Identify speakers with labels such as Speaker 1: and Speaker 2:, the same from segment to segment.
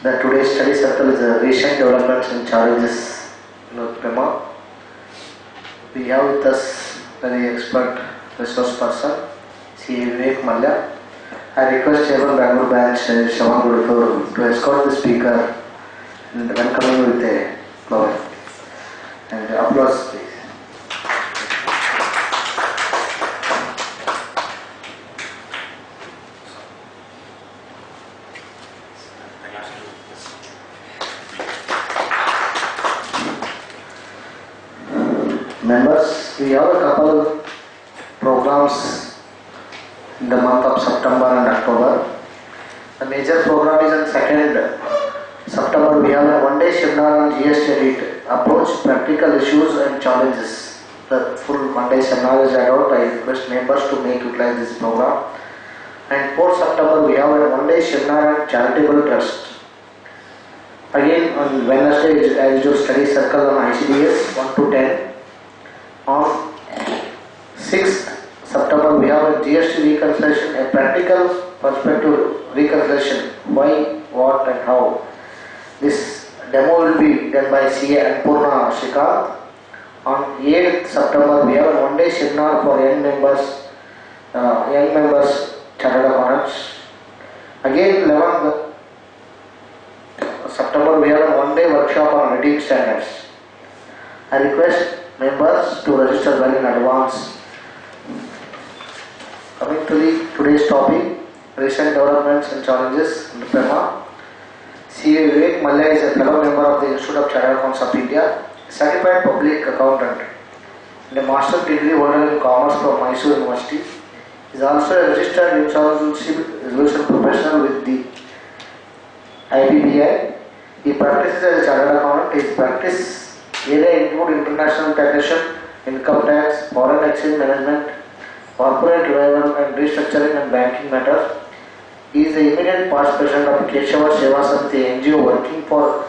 Speaker 1: The today's study circle is recent developments and challenges in FEMA. We have with us very expert resource person, Vivek Mallya. I request Chairman Bangalore Branch Shaman Gurukur to escort the speaker and welcome with a flower and applause, please. Members, we have a couple programs in the month of September and October. The major program is on 2nd September. We have a one-day seminar on GST audit, approach, practical issues and challenges. The full one-day seminar is adult. I request members to make utilize this program. And 4th September we have a one-day seminar on charitable trust. Again on Wednesday is your study circle on ICDS 1 to 10. On 6th September we have a GST reconciliation, a practical perspective reconciliation, why, what and how. This demo will be done by CA and Purna Shikant. On 8th September we have a one-day seminar for young members chartered accountants. Again 11th September we have a one-day workshop on auditing standards. I request members to register well in advance. Coming to today's topic, recent developments and challenges in the FEMA. Vivek Mallya is a fellow member of the Institute of Chartered Accountants of India, certified public accountant, and a master's degree holder in commerce from Mysore University. He is also a registered insurance resolution professional with the IBBI. He practices as a chartered accountant. His practice area include international taxation, income tax, foreign exchange management, corporate revival and restructuring and banking matters. He is the immediate past president of Keshava Seva Samiti NGO working for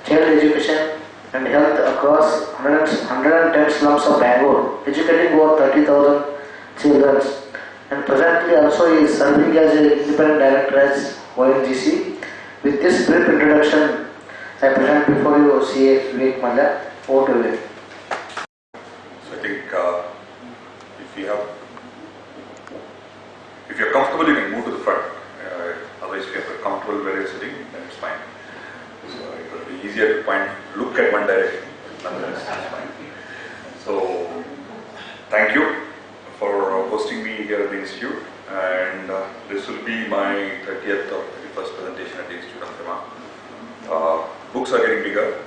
Speaker 1: child education and health across 110 slums of Bangalore, educating over 30,000 children. And presently also he is serving as an independent director as ONGC. With this brief introduction, I present before you CA Vivek Mallya. Over to Vivek.
Speaker 2: So I think if you're comfortable, you can move to the front. Otherwise, if you're comfortable where you're sitting, then it's fine. So it will be easier to look at one direction. Nonetheless, it's fine. So thank you for hosting me here at the Institute. And this will be my 30th or 31st presentation at the Institute of FEMA. Books are getting bigger.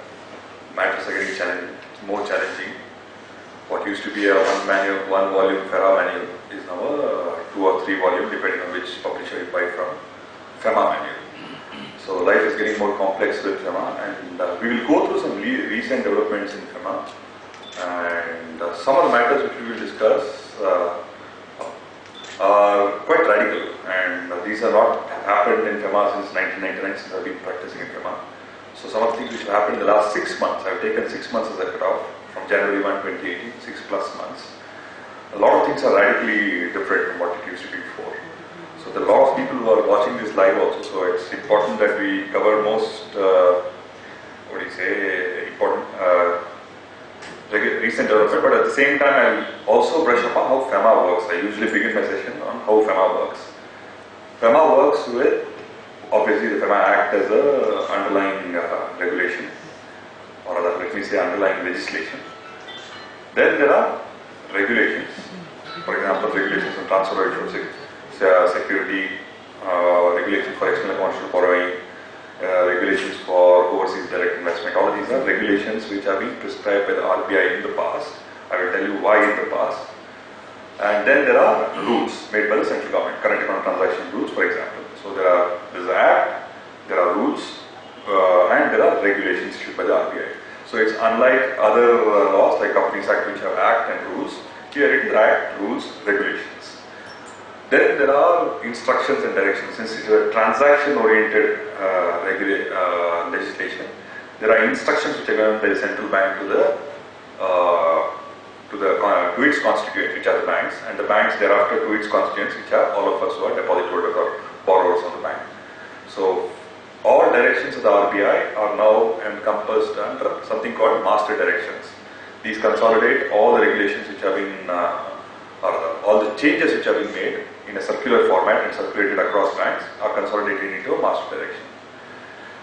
Speaker 2: Matters are getting more challenging. What used to be a one volume FEMA manual is now a 2 or 3 volume, depending on which publisher you buy from, FEMA manual. So life is getting more complex with FEMA, and we will go through some recent developments in FEMA, and some of the matters which we will discuss are quite radical, and these are not happened in FEMA since 1999, since I've been practicing in FEMA. So some of the things which have happened in the last 6 months, I've taken 6 months as a cutoff from January 1, 2018, 6+ months. A lot of things are radically different from what it used to be before. So there are a lot of people who are watching this live also, so it's important that we cover most, important recent development, but at the same time I'll also brush upon how FEMA works. I usually begin my session on how FEMA works. FEMA works with, obviously the FEMA Act as a underlying regulation, or rather let me say underlying legislation. Then there are regulations, for example regulations on transfer of security, regulations for external commercial borrowing, regulations for overseas direct investment. All of these are regulations which have been prescribed by the RBI in the past. I will tell you why in the past. And then there are rules made by the central government, current account transaction rules, for example. So there is an act, there are rules, and there are regulations issued by the RBI. So it's unlike other laws like Companies Act, which have act and rules. Here it is act, rules, regulations. Then there are instructions and directions. Since it's a transaction-oriented legislation, there are instructions which are given by the central bank to its constituents, which are the banks, and the banks thereafter to its constituents, which are all of us who are deposit holders or borrowers of the bank. So all directions of the RBI are now encompassed under something called master directions. These consolidate all the regulations which have been, all the changes which have been made in a circular format and circulated across banks are consolidated into a master direction.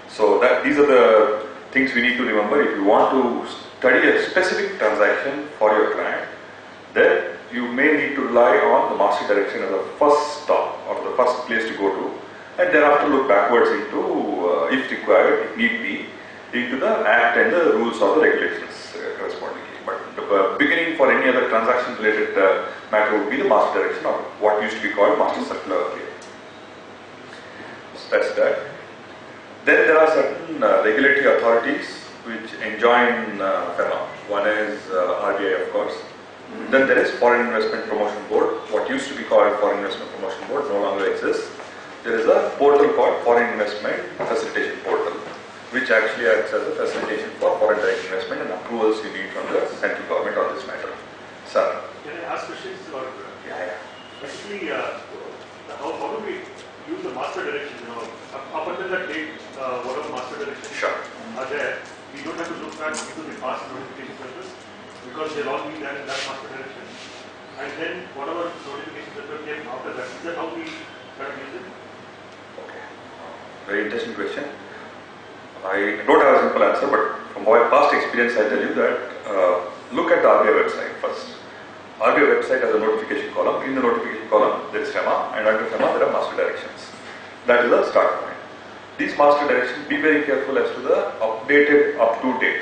Speaker 2: So these are the things we need to remember. If you want to study a specific transaction for your client, then you may need to rely on the master direction as the first stop or the first place to go to, and thereafter look backwards into, if required, if need be, into the Act and the rules or the regulations correspondingly. But the beginning for any other transaction related matter would be the master direction or what used to be called master circular earlier. So that's that. Then there are certain regulatory authorities which enjoin FEMA. One is RBI, of course. Then there is Foreign Investment Promotion Board. What used to be called Foreign Investment Promotion Board no longer exists. There is a portal called Foreign Investment Facilitation Portal, which actually acts as a facilitation for foreign direct investment and approvals you need from the central government on this matter. Sir?
Speaker 3: Can I ask questions? Or,
Speaker 2: Yeah.
Speaker 3: basically, how do we use the master direction? Up until that date, whatever master directions are there, we don't have to look back into the past notification service because they'll all be there in that master direction. And then whatever notifications that came after that, is that how we kind of use it?
Speaker 2: Okay. Very interesting question. I don't have a simple answer, but from my past experience, I tell you that look at the RBI website first. RBI website has a notification column. In the notification column, there is FEMA, and under FEMA, there are master directions. That is the start point. These master directions, be very careful as to the updated, up to date.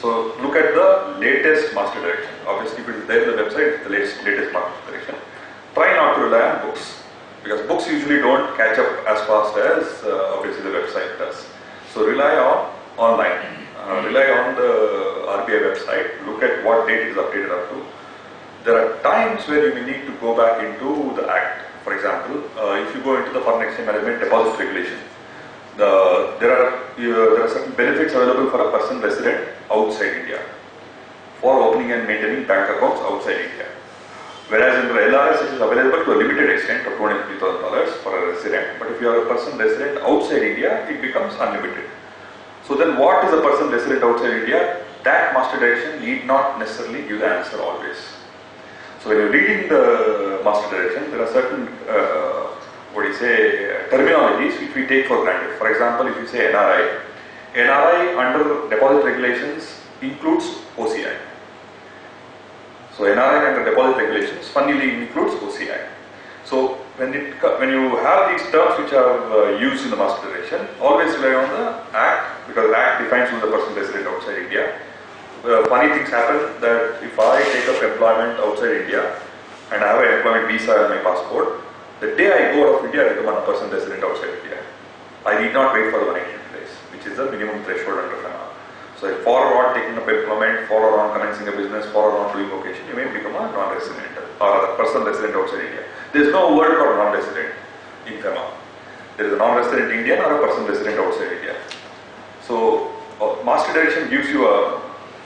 Speaker 2: So look at the latest master direction. Obviously, if it is there in the website, it's the latest master direction. Try not to rely on books, because books usually don't catch up as fast as obviously the website does. So rely on online, rely on the RBI website, look at what date it is updated up to. There are times where you may need to go back into the Act. For example, if you go into the Foreign Exchange Management Deposit Regulation, there are certain benefits available for a person resident outside India for opening and maintaining bank accounts outside India. Whereas in the LRS it is available to a limited extent of $250,000 for a resident, but if you are a person resident outside India, it becomes unlimited. So then what is a person resident outside India? That master direction need not necessarily give the answer always. So when you're reading the master direction, there are certain terminologies which we take for granted. For example, if you say NRI, NRI under deposit regulations includes OCI. So NRI under deposit regulations funnily includes OCI. So when you have these terms which are used in the master direction, always rely on the Act, because the Act defines who is the person resident outside India. Funny things happen that if I take up employment outside India and I have an employment visa on my passport, the day I go out of India, I become a person resident outside India. I need not wait for the 180 days, which is the minimum threshold under FEMA. So for or on taking up employment, for or on commencing a business, for or on doing vocation, you may become a non-resident or a person resident outside India. There is no word for non-resident in FEMA. There is a non-resident Indian or a person resident outside India. So master direction gives you a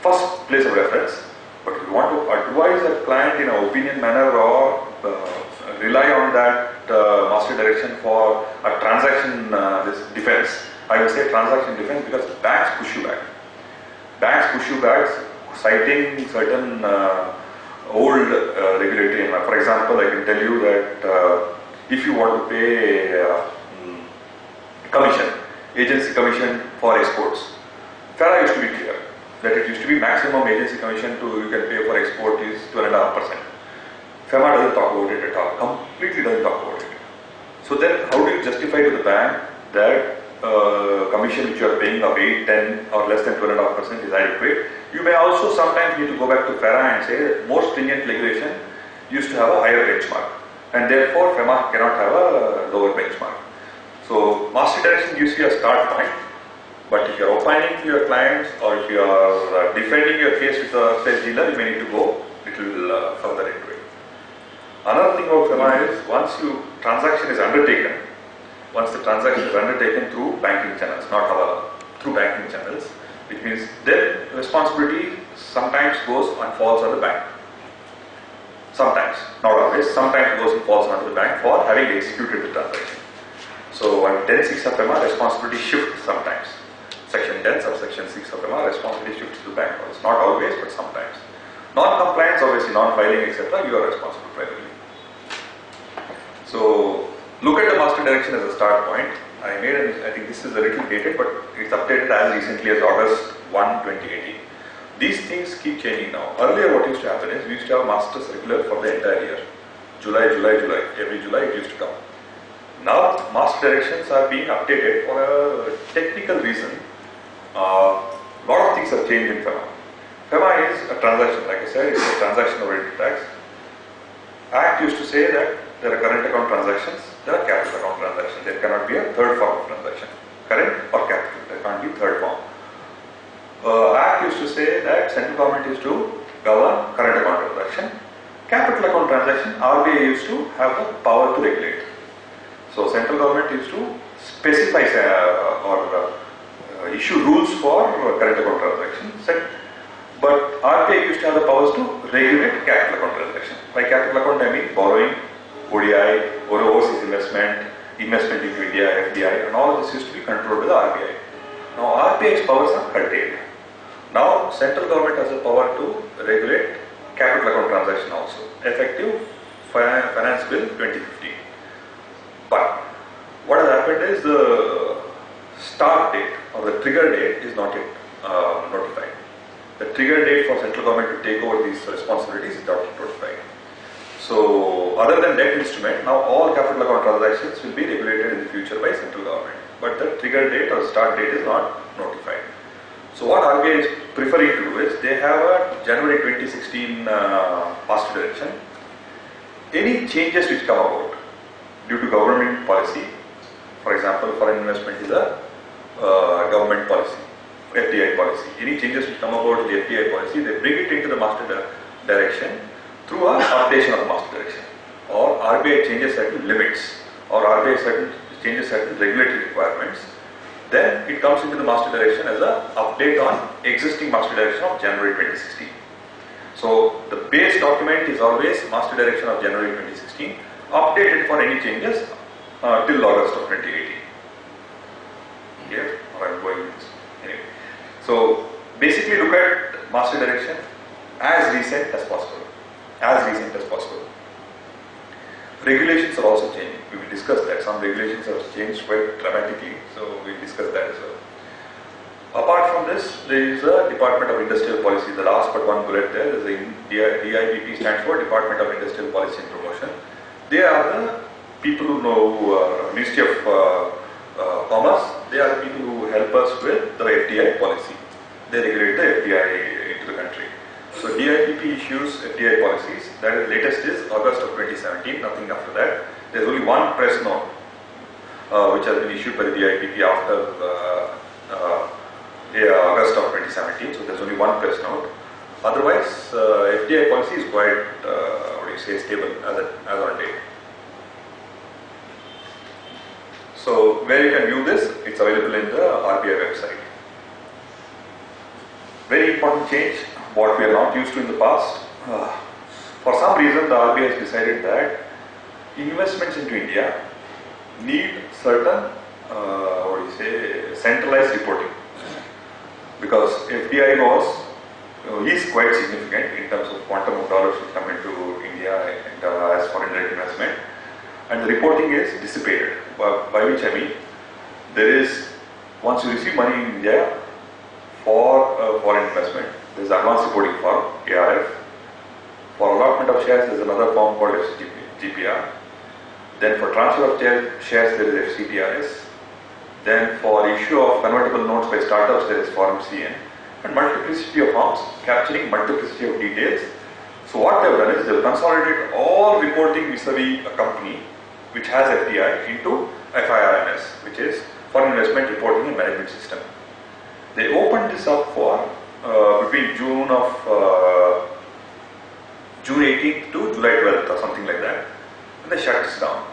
Speaker 2: first place of reference, but if you want to advise a client in an opinion manner or rely on that master direction for a transaction defense, I will say transaction defense because banks push you back. Banks push you back citing certain old regulatory. For example, I can tell you that if you want to pay commission, agency commission for exports, FEMA used to be clear that it used to be maximum agency commission you can pay for export is 12.5%. FEMA doesn't talk about it at all, completely doesn't talk about it. So then how do you justify to the bank that commission which you are paying of 8, 10 or less than 12.5% is adequate? You may also sometimes need to go back to FEMA and say more stringent regulation used to have a higher benchmark and therefore FEMA cannot have a lower benchmark. So master direction gives you a start point. But if you are opining to your clients or if you are defending your case with a sales dealer, you may need to go a little further into it. Another thing about FEMA is once transaction is undertaken, once the transaction is undertaken through banking channels, not through banking channels, which means then responsibility sometimes goes and falls on the bank. Sometimes, not always, sometimes goes and falls on the bank for having executed the transaction. So under 10(6) of FEMA, responsibility shifts sometimes. Section 10, subsection 6 of FEMA, responsibility shifts to the bank. It's not always, but sometimes. Non-compliance, obviously, non-filing, etc., you are responsible primarily. So look at the master direction as a start point. I think this is a little dated, but it's updated as recently as August 1, 2018. These things keep changing now. Earlier what used to happen is we used to have master circular for the entire year. July. Every July it used to come. Now master directions are being updated for a technical reason. Lot of things have changed in FEMA. FEMA is a transaction, like I said, it's a transaction oriented tax. Act used to say that there are current account transactions, there are capital account transactions. There cannot be a third form of transaction. Current or capital, there can't be third form. Act used to say that central government is to govern current account transaction. Capital account transaction, RBI used to have the power to regulate. So central government used to specify or issue rules for current account transactions. But RBI used to have the powers to regulate capital account transaction. By capital account I mean borrowing, ODI, or overseas investment, investment into India, FDI, and all of this used to be controlled by the RBI. Now RBI's powers are curtailed. Now central government has the power to regulate capital account transaction also, effective Finance Bill 2015. But what has happened is the start date or the trigger date is not yet notified. The trigger date for central government to take over these responsibilities is not yet notified. So other than debt instrument, now all capital account transactions will be regulated in the future by central government. But the trigger date or start date is not notified. So what RBI is preferring to do is, they have a January 2016 master direction. Any changes which come about due to government policy, for example, foreign investment is a government policy, FDI policy. Any changes which come about in the FDI policy, they bring it into the master direction through an updation of the master direction. Or RBI changes certain limits, or RBI changes certain regulatory requirements. Then it comes into the master direction as an update on existing master direction of January 2016. So the base document is always master direction of January 2016, updated for any changes till August of 2018. Yeah, or I'm going with this. Anyway, so basically look at master direction as recent as possible. As recent as possible. Regulations are also changing. We will discuss that. Some regulations have changed quite dramatically, so we will discuss that as well. Apart from this, there is a Department of Industrial Policy. The last but one bullet there is the DIPP, stands for Department of Industrial Policy and Promotion. They are the people who know Ministry of Commerce. They are the people who help us with the FDI policy. They regulate the FDI into the country. So DIPP issues FDI policies. That is, latest is August of 2017, nothing after that. There is only one press note which has been issued by the DIPP after August of 2017. So there is only one press note. Otherwise, FDI policy is quite, stable as on date. So where you can view this, it's available in the RBI website. Very important change, what we are not used to in the past. For some reason, the RBI has decided that investments into India need certain, centralized reporting. Because FDI is quite significant in terms of quantum of dollars which come into India as foreign direct investment, and the reporting is dissipated. By which I mean, there is, once you receive money in India for foreign investment, there is advance reporting form, ARF. For allotment of shares, there is another form called GPR. Then for transfer of shares, there is FCTRS. Then for issue of convertible notes by startups, there is Form CN. And multiplicity of forms capturing multiplicity of details. So what they have done is they have consolidated all reporting vis-a-vis a company which has FDI into FIRMS, which is Foreign Investment Reporting and Management System. They opened this up for between June 18th to July 12th or something like that, and they shut this down.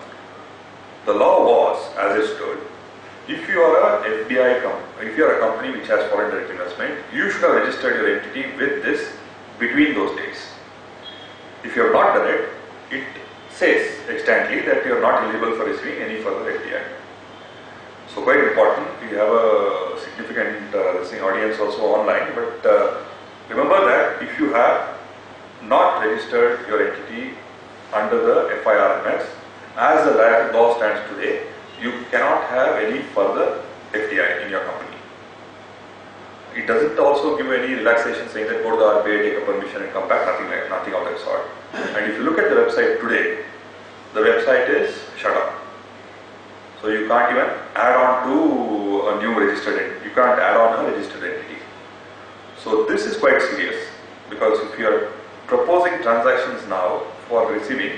Speaker 2: The law was, as it stood, if you are a FDI if you are a company which has foreign direct investment, you should have registered your entity with this between those days. If you have not done it, it says extantly that you are not eligible for receiving any further FDI. So quite important. We have a significant audience also online, but remember that if you have not registered your entity under the FIRMS, as the law stands today, you cannot have any further FDI in your company. It doesn't also give any relaxation saying that go to the RBI, take a permission and come back, nothing of that sort. And if you look at the website today, the website is shut up. So you can't even add on to a new registered entity. You can't add on a registered entity. So this is quite serious, because if you are proposing transactions now for receiving,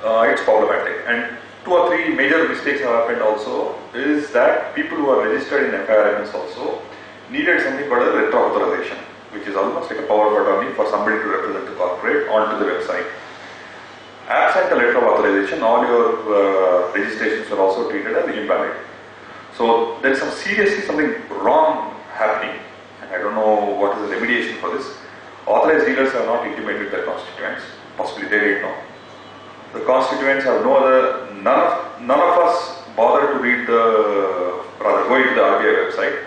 Speaker 2: it's problematic. And 2 or 3 major mistakes have happened also is that people who are registered in FIRMS also needed something called a retro authorization, which is almost like a power of attorney for somebody to represent the corporate onto the website. Absent a letter of authorization, all your registrations are also treated as invalid. So there is seriously something wrong happening, and I don't know what is the remediation for this. Authorized dealers have not intimated their constituents, possibly they didn't know. The constituents have none of us bother to read go into the RBI website,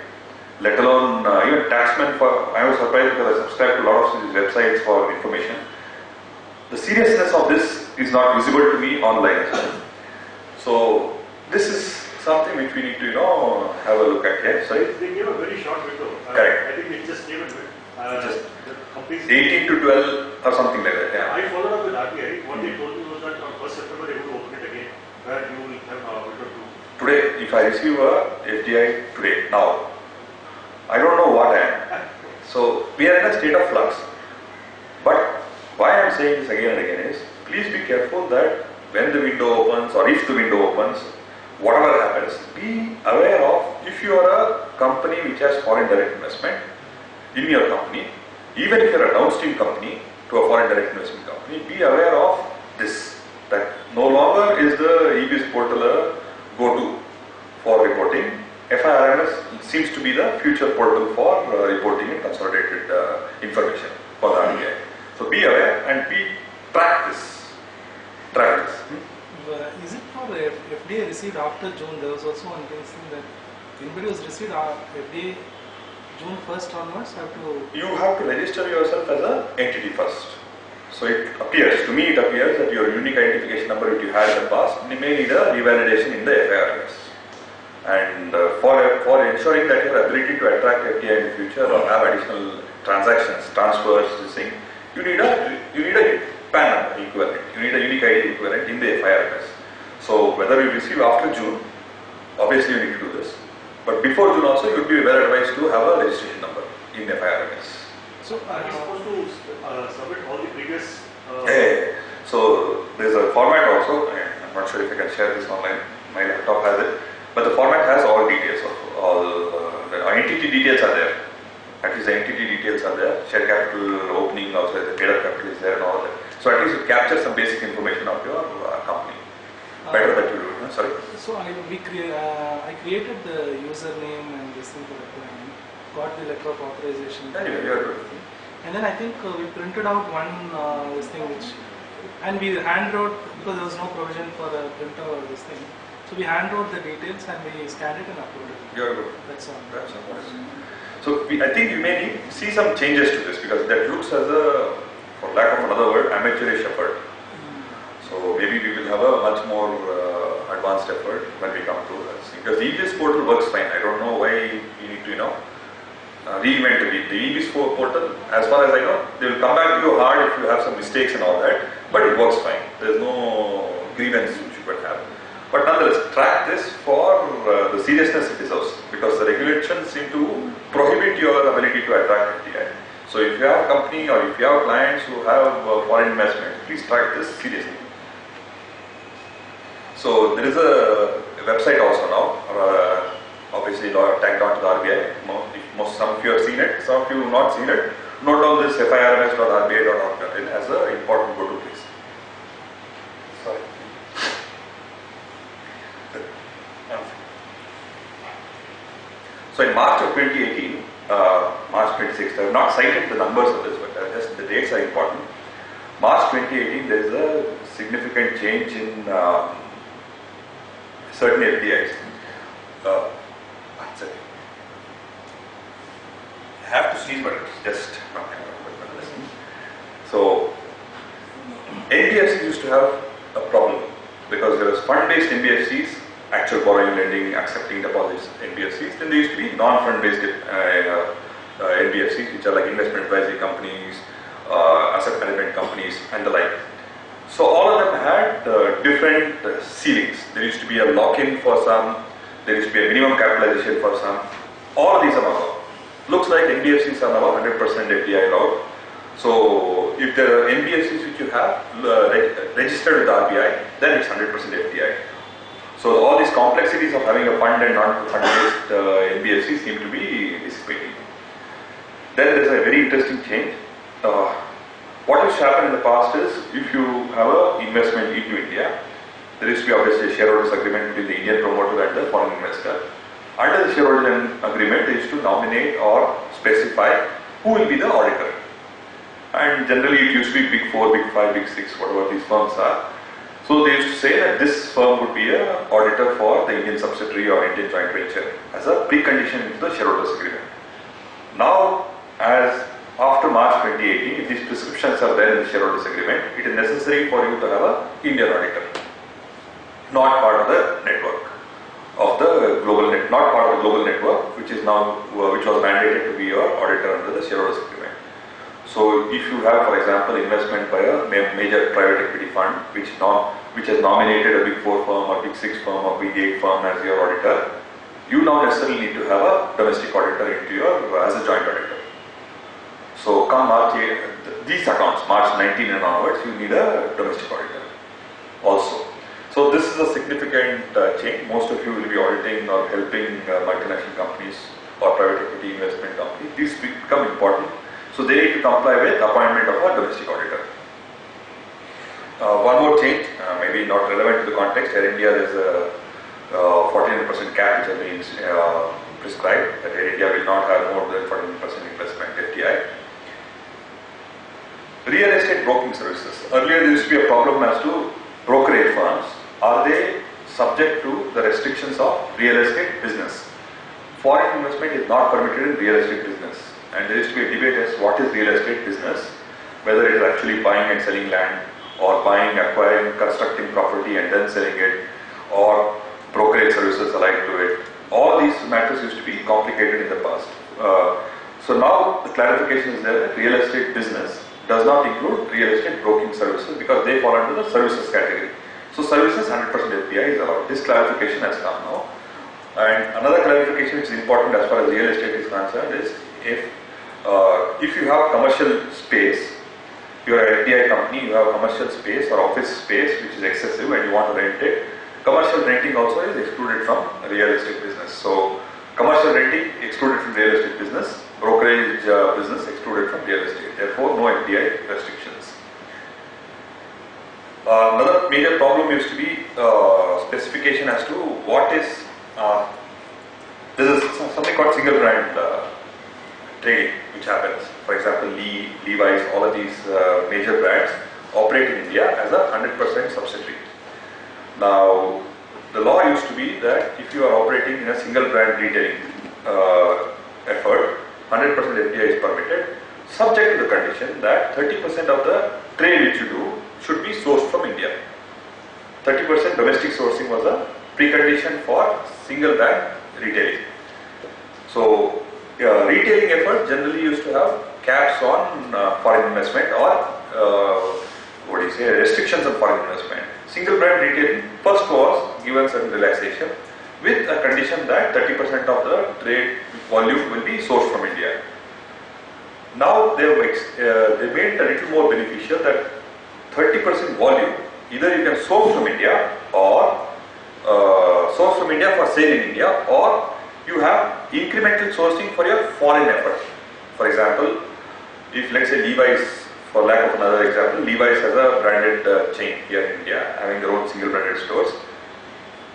Speaker 2: let alone even taxmen. I was surprised because I subscribe to a lot of these websites for information. The seriousness of this is not visible to me online as well. So this is something which we need to have a look at here. Sorry?
Speaker 3: They gave a very short window.
Speaker 2: Correct.
Speaker 3: I think it just gave
Speaker 2: Just
Speaker 3: the companies
Speaker 2: 18 to 12 or something like that. Yeah.
Speaker 3: I followed up with RBI. What they told me was that on 1st September they will open it again, where you will have a window to.
Speaker 2: Today, if I receive a FDI today, now, I don't know what I am. So we are in a state of flux. But why I am saying this again and again is, please be careful that when the window opens or if the window opens, whatever happens, be aware of, if you are a company which has foreign direct investment in your company, even if you are a downstream company to a foreign direct investment company, be aware of this, that no longer is the EBIS portal a go-to for reporting. FIRMS seems to be the future portal for reporting and consolidated information for the RBI. So be aware and track this.
Speaker 4: Is it for FDA received after June? There was also one case that anybody was received FDA June 1st onwards
Speaker 2: You have to register yourself as an entity first. So it appears that your unique identification number which you had in the past may need a revalidation in the FIRMS. And for ensuring that your ability to attract FDI in the future or have additional transactions, transfers, this thing, you need a PAN number equivalent. You need a unique ID equivalent in the FIRMS. So whether you receive after June, obviously you need to do this. But before June also, you would be well advised to have a registration number in the FIRMS.
Speaker 3: So are you supposed to submit all the previous?
Speaker 2: So there's a format also. I'm not sure if I can share this online. My laptop has it. But the format has all details of all the entity details are there. At least the entity details are there. Share capital opening also, the paid-up capital is there and all that. So at least it captures some basic information of your company. Better that you do. Sorry.
Speaker 4: So I created the username and this thing for the client, got the letter of authorization.
Speaker 2: Anyway, you are good.
Speaker 4: And then I think we printed out this thing and we hand wrote, because there was no provision for a printer or this thing. So we hand wrote the details and we scanned it and uploaded it.
Speaker 2: You are good.
Speaker 4: That's all.
Speaker 2: So I think you may see some changes to this, because that looks as a, for lack of another word, amateurish effort. So maybe we will have a much more advanced effort when we come to this. Because the EBIS portal works fine. I don't know why you need to, reinvent the EBIS portal. As far as I know, they will come back to you hard if you have some mistakes and all that. But it works fine. There is no grievance which you could have. But nonetheless, track this for the seriousness it deserves, because the regulations seem to prohibit your ability to attract FDI. So if you have a company or if you have clients who have foreign investment, please track this seriously. So there is a website also now, obviously tagged on to the RBI. Some of you have seen it, some of you have not seen it. Note down this firms.rbi.org.in as an important go-to place. Sorry. So in March of 2018, March 26th, I have not cited the numbers of this, but just the dates are important. March 2018, there is a significant change in certain FDIs. one second. I have to sneeze, but it's just not coming. So, NBFCs used to have a problem because there was fund-based NBFCs, actual borrowing, lending, accepting deposits NBFCs. Then there used to be non-fund-based NBFCs, which are like investment advisory companies, asset management companies, and the like. So all of them had different ceilings. There used to be a lock-in for some, there used to be a minimum capitalization for some. All of these are now. Looks like NBFCs are now 100% FDI allowed. So if there are NBFCs which you have registered with RBI, then it's 100% FDI. So all these complexities of having a fund and non-fund-based NBFC seem to be dissipating. Then there's a very interesting change. What used to happen in the past is, if you have an investment into India, there used to be obviously a shareholders agreement between the Indian promoter and the foreign investor. Under the shareholders agreement, they used to nominate or specify who will be the auditor. And generally it used to be Big 4, Big 5, Big 6, whatever these firms are. So they used to say that this firm would be an auditor for the Indian subsidiary or Indian joint venture as a precondition to the shareholders agreement. Now, as after March 2018, if these prescriptions are there in the shareholders agreement, it is necessary for you to have an Indian auditor, not part of the network of the global net, not part of the global network, which is now which was mandated to be your auditor under the shareholders agreement. So, if you have, for example, investment by a major private equity fund, which has nominated a Big 4 firm or Big 6 firm or Big 8 firm as your auditor, you now necessarily need to have a domestic auditor into your as a joint auditor. So come March 8, these accounts, March 19 and onwards, you need a domestic auditor also. So this is a significant change. Most of you will be auditing or helping multinational companies or private equity investment companies. These become important. So they need to comply with appointment of a domestic auditor. One more change, maybe not relevant to the context. Here in India there is a 49% cap which has been prescribed, that Air India will not have more than 49% investment FDI. Real estate broking services. Earlier there used to be a problem as to brokerage firms. Are they subject to the restrictions of real estate business? Foreign investment is not permitted in real estate business. And there used to be a debate as what is real estate business, whether it is actually buying and selling land, or buying, acquiring, constructing property and then selling it, or brokerage services alike to it. All these matters used to be complicated in the past. So now the clarification is there that real estate business does not include real estate broking services because they fall under the services category. So services 100% FDI is allowed. This clarification has come now. And another clarification which is important as far as real estate is concerned is if you have commercial space, you are an FDI company, you have commercial space or office space which is excessive and you want to rent it, commercial renting also is excluded from real estate business. So commercial renting excluded from real estate business, brokerage business excluded from real estate. Therefore, no FDI restrictions. Another major problem used to be specification as to what is, there is something called single brand trading which happens. For example, Levi's, all of these major brands operate in India as a 100% subsidiary. Now, the law used to be that if you are operating in a single brand retailing effort, 100% FDI is permitted, subject to the condition that 30% of the trade which you do should be sourced from India. 30% domestic sourcing was a precondition for single brand retailing. So, retailing effort generally used to have caps on foreign investment or restrictions on foreign investment. Single brand retailing first was given certain relaxation with a condition that 30% of the trade volume will be sourced from India. Now they made it a little more beneficial that 30% volume either you can source from India or source from India for sale in India, or you have incremental sourcing for your foreign effort. For example, if let's say Levi's, for lack of another example, Levi's has a branded chain here in India having their own single branded stores.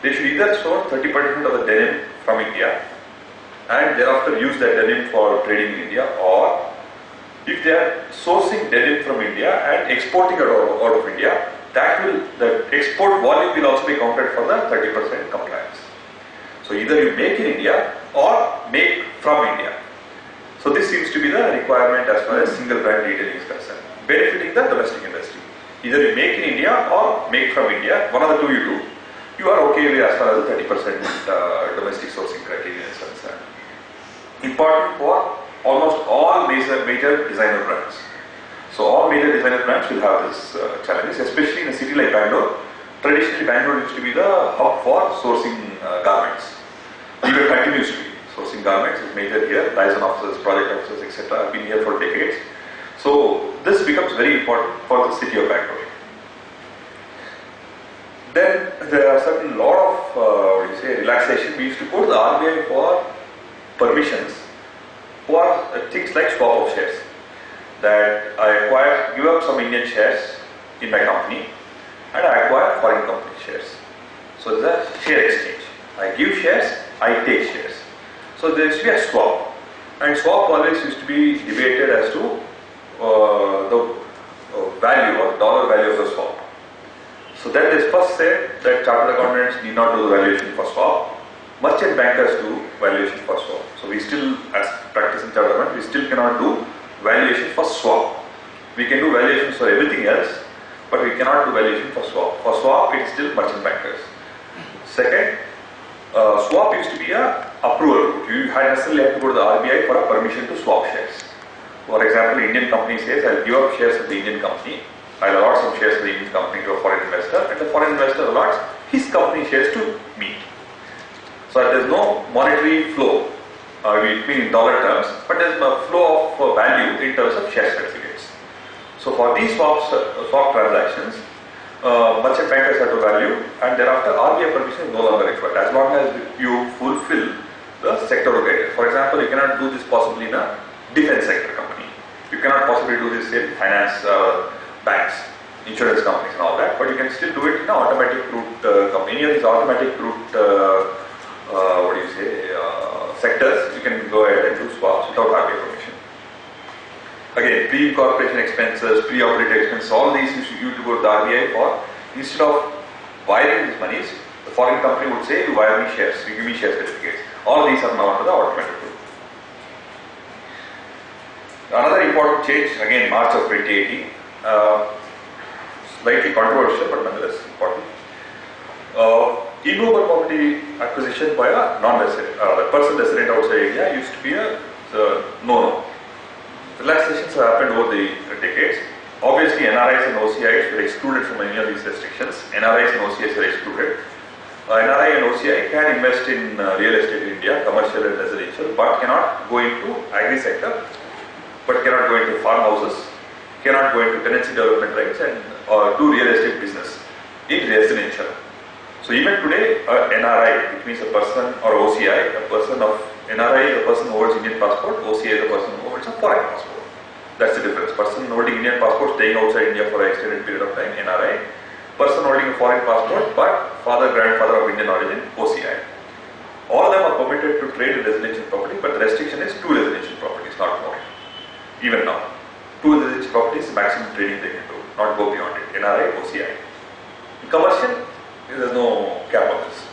Speaker 2: They should either source 30% of the denim from India and thereafter use that denim for trading in India, or if they are sourcing denim from India and exporting it out of India, the export volume will also be counted for the 30% compliance. So either you make in India or make from India. So this seems to be the requirement as far as single brand retailing is concerned, benefiting the domestic industry. Either you make in India or make from India, one of the two you do. You are okay with as far as the 30% domestic sourcing criteria is concerned. Important for almost all major designer brands. So all major designer brands will have this challenges, especially in a city like Bangalore. Traditionally, Bangalore used to be the hub for sourcing garments. Even continues to be sourcing garments is major here. Liaison officers, project officers, etc. have been here for decades. So this becomes very important for the city of Bangalore. Then there are certain lot of relaxation. We used to go to the RBI for permissions for things like swap of shares. That I give up some Indian shares in my company and I acquire foreign company shares. So there's a share exchange. I give shares, I take shares. So there used to be a swap. And swap always used to be debated as to the value or dollar value of the swap. So that is first said that chartered accountants need not do the valuation for swap. Merchant bankers do valuation for swap. So we still, as practicing chartered accountants, we still cannot do valuation for swap. We can do valuations for everything else, but we cannot do valuation for swap. For swap, it is still merchant bankers. Second, swap used to be a approval route. You necessarily have to go to the RBI for a permission to swap shares. For example, Indian company says, I'll give up shares of the Indian company. I'll allot some shares of the Indian company to a foreign investor, and the foreign investor allots his company shares to me. So there's no monetary flow. We mean in dollar terms, but there's a flow of value in terms of share certificates. So for these swap transactions, merchant bankers have to value, and thereafter RBI permission is no longer required as long as you fulfill the sectoral criteria. For example, you cannot do this possibly in a defense sector company. You cannot possibly do this in finance, banks, insurance companies and all that, but you can still do it in an automatic route company. Any of these automatic route sectors, you can go ahead and do swaps without RBI permission. Again, pre-incorporation expenses, pre-operating expenses, all these you to go to the RBI for. Instead of wiring these monies, the foreign company would say, you wire me shares, you give me share certificates. All these are now under the automatic route. Another important change, again March of 2018, slightly controversial but nonetheless important. Immovable property acquisition by a non-resident, the person resident outside India used to be a no-no. Relaxations have happened over the decades. Obviously, NRIs and OCIs were excluded from any of these restrictions. NRIs and OCIs were excluded. NRI and OCI can invest in real estate in India, commercial and residential, but cannot go into agri sector, but cannot go into farmhouses, cannot go into tenancy development rights and do real estate business in residential. So even today, NRI, which means a person, or OCI, a person of NRI is a person who holds Indian passport, OCI is a person who holds a foreign passport. That's the difference. Person holding Indian passport staying outside India for an extended period of time, NRI. Person holding a foreign passport but father, grandfather of Indian origin, OCI. All of them are permitted to trade in residential property, but the restriction is 2 residential properties, not more. Even now, 2 residential properties is maximum trading they can do, not go beyond it. NRI, OCI. In commercial, there is no cap on this.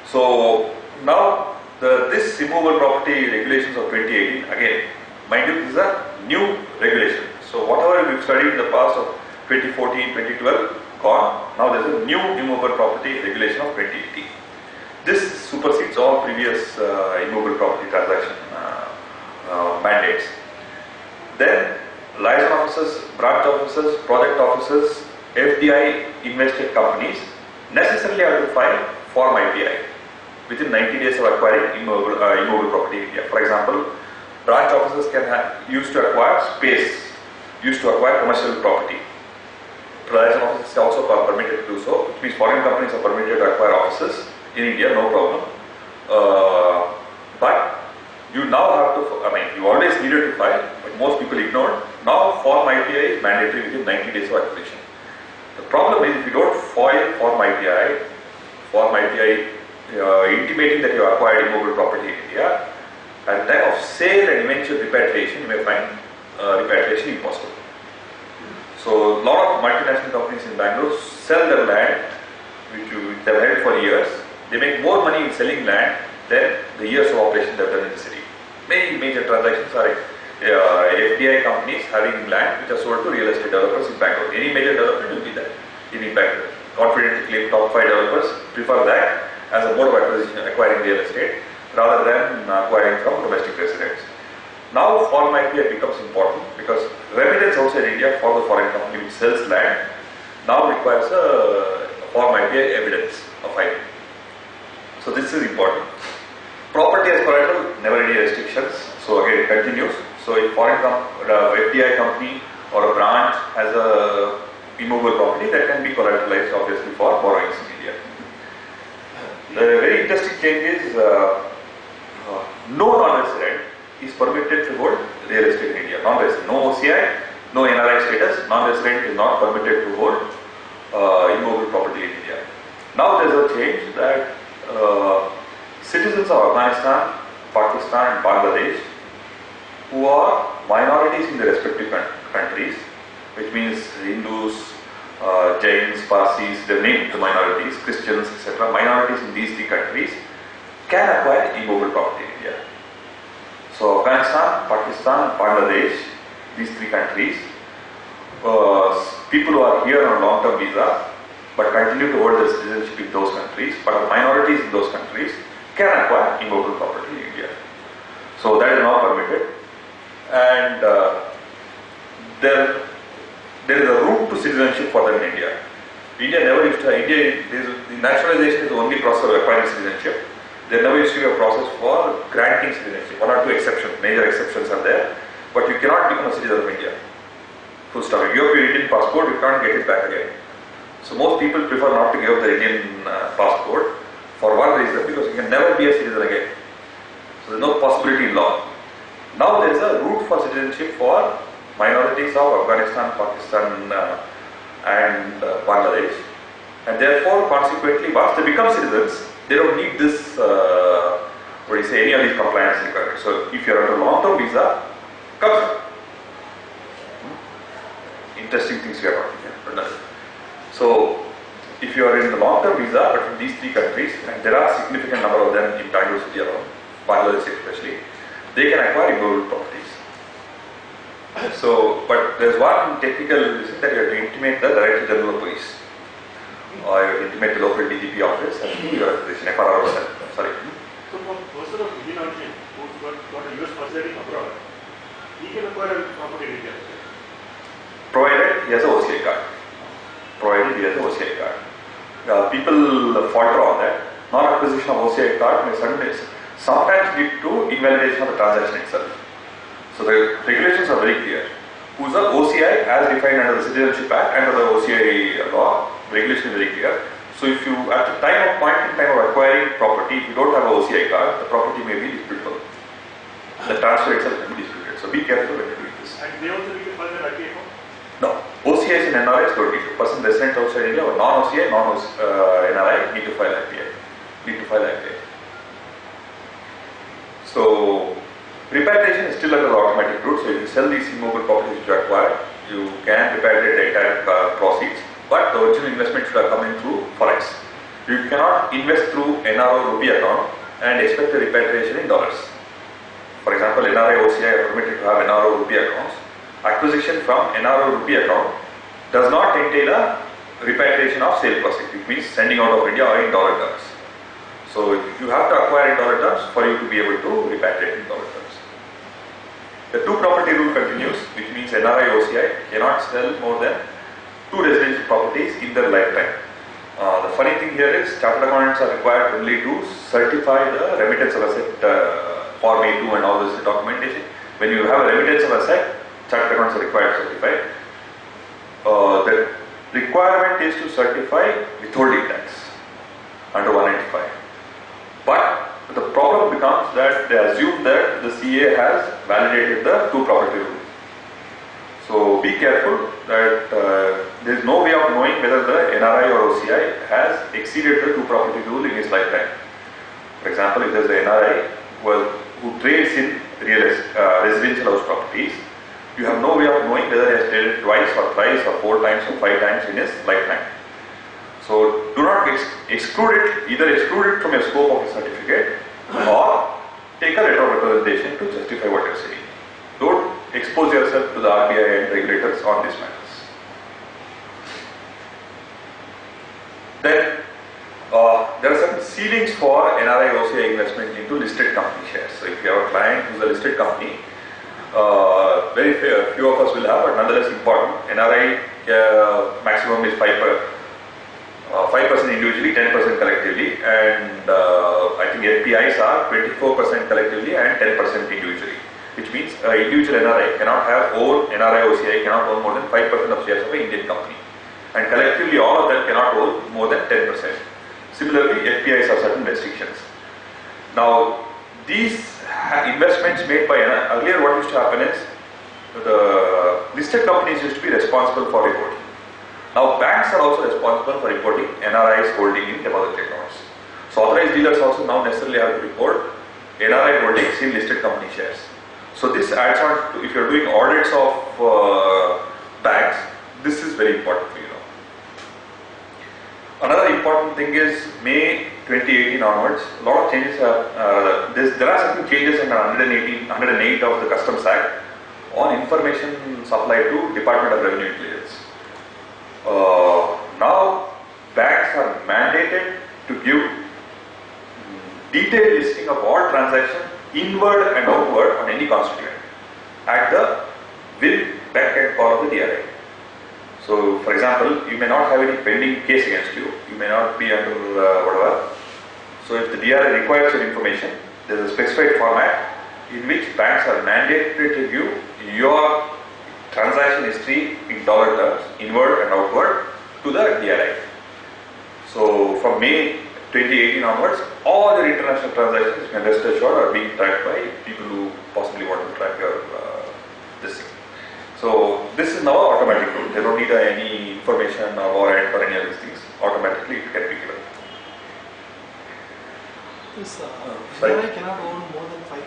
Speaker 2: So now this immovable property regulations of 2018, again, mind you, this is a new regulation. So whatever we've studied in the past of 2014, 2012, gone. Now there's a new immovable property regulation of 2018. This supersedes all previous immovable property transaction mandates. Then liaison officers, branch officers, project officers, FDI invested companies necessarily have to file Form IPI within 90 days of acquiring immovable property in India. For example, branch officers used to acquire space, used to acquire commercial property. Liaison officers also are permitted to do so, which means foreign companies are permitted to acquire offices in India, no problem. But you now have to, you always needed to file, but most people ignored. Now Form IPI is mandatory within 90 days of acquisition. The problem is if you don't file Form IPI intimating that you acquired immovable property in India, at the time of sale and eventual repatriation, you may find repatriation impossible. So a lot of multinational companies in Bangalore sell their land, which they've held for years, they make more money in selling land than the years of operation they've done in the city. Many major transactions are FDI companies having land which are sold to real estate developers in Bangalore. Any major development will be that in Bangalore. Confidently claim top 5 developers prefer that as a mode of acquisition, acquiring real estate rather than acquiring from domestic residents. Now foreign IPI becomes important because remittance outside India for the foreign company which sells land now requires a foreign IPI evidence of IP. So this is important. Property as collateral, never any restrictions. So again it continues. So if FDI company or a branch has a immovable property, that can be collateralized obviously for borrowings in India. The very interesting change is no non-resident is permitted to hold real estate in India. Non-resident, no OCI, no NRI status, non-resident is not permitted to hold immovable property in India. Now there is a change that citizens of Afghanistan, Pakistan and Bangladesh who are minorities in their respective countries, which means Hindus, Jains, Parsis, they name the minorities, Christians, etc. Minorities in these 3 countries can acquire immovable property in India. So Afghanistan, Pakistan, Bangladesh, these 3 countries, people who are here on a long-term visa but continue to hold their citizenship in those countries, but are minorities in those countries, can acquire immovable property in India. So that is now permitted, and there is a route to citizenship for them in India. India never used to. The nationalization is the only process of acquiring citizenship. There never used to be a process for granting citizenship. 1 or 2 exceptions, major exceptions are there, but you cannot become a citizen of India. Full stop. If you have your Indian passport, you can't get it back again. So most people prefer not to give up their Indian passport for one reason, because you can never be a citizen again. So there is no possibility in law. Now there is a route for citizenship for minorities of Afghanistan, Pakistan and Bangladesh, and therefore consequently once they become citizens, they don't need this, any of these compliance requirements. So if you are on a long-term visa, comes up. Interesting things we are talking here. So if you are in the long-term visa, but from these 3 countries, and there are significant number of them in Bangalore city alone, Bangladesh especially, they can acquire immovable properties. So, but there's one technical reason that you have to intimate the Director General of Police, or you have to intimate the local DGP office and do your acquisition, FRR. Sorry.
Speaker 3: So for a person of Indian origin who's got a US passport abroad, he can acquire a property in India.
Speaker 2: Provided he has a OCI card. People falter on that. Non-acquisition of OCI card may sometimes lead to invalidation of the transaction itself. So the regulations are very clear. Who's a OCI as defined under the Citizenship Act, under the OCI law, regulation is very clear. So if you, at the point in time of acquiring property, if you don't have a OCI card, the property may be disputable. The transfer itself can be disputed. So be careful when you're doing this.
Speaker 3: And they also need to file their IPA form?
Speaker 2: No. OCIs and NRIs don't need to. Person resident outside India or non-OCI, non-NRI need to file IPA. So repatriation is still under the automatic route. So if you sell these immovable properties which you acquire, you can repatriate the entire proceeds, but the original investment should have come in through Forex. You cannot invest through NRO rupee account and expect a repatriation in dollars. For example, NRI OCI are permitted to have NRO rupee accounts. Acquisition from NRO rupee account does not entail a repatriation of sale proceeds, which means sending out of India or in dollar terms. So you have to acquire in dollar terms for you to be able to repatriate in dollar terms. The 2 property rule continues, which means NRI OCI cannot sell more than 2 residential properties in their lifetime. The funny thing here is chartered accountants are required only to certify the remittance of asset, Form A2 and all this documentation. When you have a remittance of asset, chartered accountants are required to certify. The requirement is to certify withholding tax under 195. But the problem becomes that they assume that the CA has validated the 2 property rule. So be careful that there is no way of knowing whether the NRI or OCI has exceeded the 2 property rule in his lifetime. For example, if there is an NRI who trades in residential house properties, you have no way of knowing whether he has traded twice or thrice or 4 times or 5 times in his lifetime. So do not exclude it, either exclude it from your scope of a certificate or take a letter of representation to justify what you are saying. Don't expose yourself to the RBI and regulators on these matters. Then there are certain ceilings for NRI OCI investment into listed company shares. So if you have a client who is a listed company, very few of us will have, but nonetheless important. NRI maximum is 5% individually, 10% collectively, and I think FPIs are 24% collectively and 10% individually, which means individual NRI cannot have NRI OCI cannot own more than 5% of shares of an Indian company, and collectively all of them cannot own more than 10%. Similarly, FPIs have certain restrictions. Now, these investments made by earlier, what used to happen is the listed companies used to be responsible for reporting. Now, banks are also responsible for reporting NRIs holding in deposit accounts. So, authorized dealers also now necessarily have to report NRI holdings in listed company shares. So, this adds on to, if you are doing audits of banks, this is very important for you. Another important thing is May 2018 onwards, a lot of changes have, there are certain changes in 108 of the Customs Act on information supply to Department of Revenue Intelligence. Now banks are mandated to give detailed listing of all transactions inward and outward on any constituent at the will, beck and call of the DRI. So, for example, you may not have any pending case against you. You may not be under whatever. So, if the DRI requires your information, there is a specified format in which banks are mandated to give your transaction history in dollar terms, inward and outward, to the DRI. So, from May 2018 onwards, all your international transactions, you can rest assured, are being tracked by people who possibly want to track your this thing. So this is now automatic rule. They don't need any information or warrant or any of these things. Automatically it can be given.
Speaker 4: This NRI cannot own more than 5%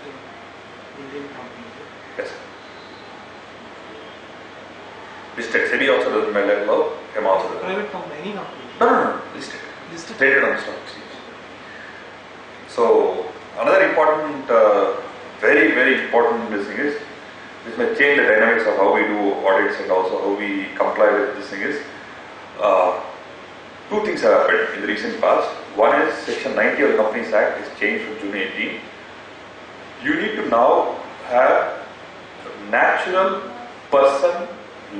Speaker 4: in Indian company.
Speaker 2: Yes. Listed. SEBI also doesn't matter law. FEMA also doesn't.
Speaker 4: Private company, any company.
Speaker 2: No. Listed.
Speaker 4: Listed.
Speaker 2: Traded on the stock exchange. So another important, very important thing is, this may change the dynamics of how we do audits and also how we comply with this thing is, two things have happened in the recent past. One is Section 90 of the Companies Act is changed from June 18. You need to now have natural person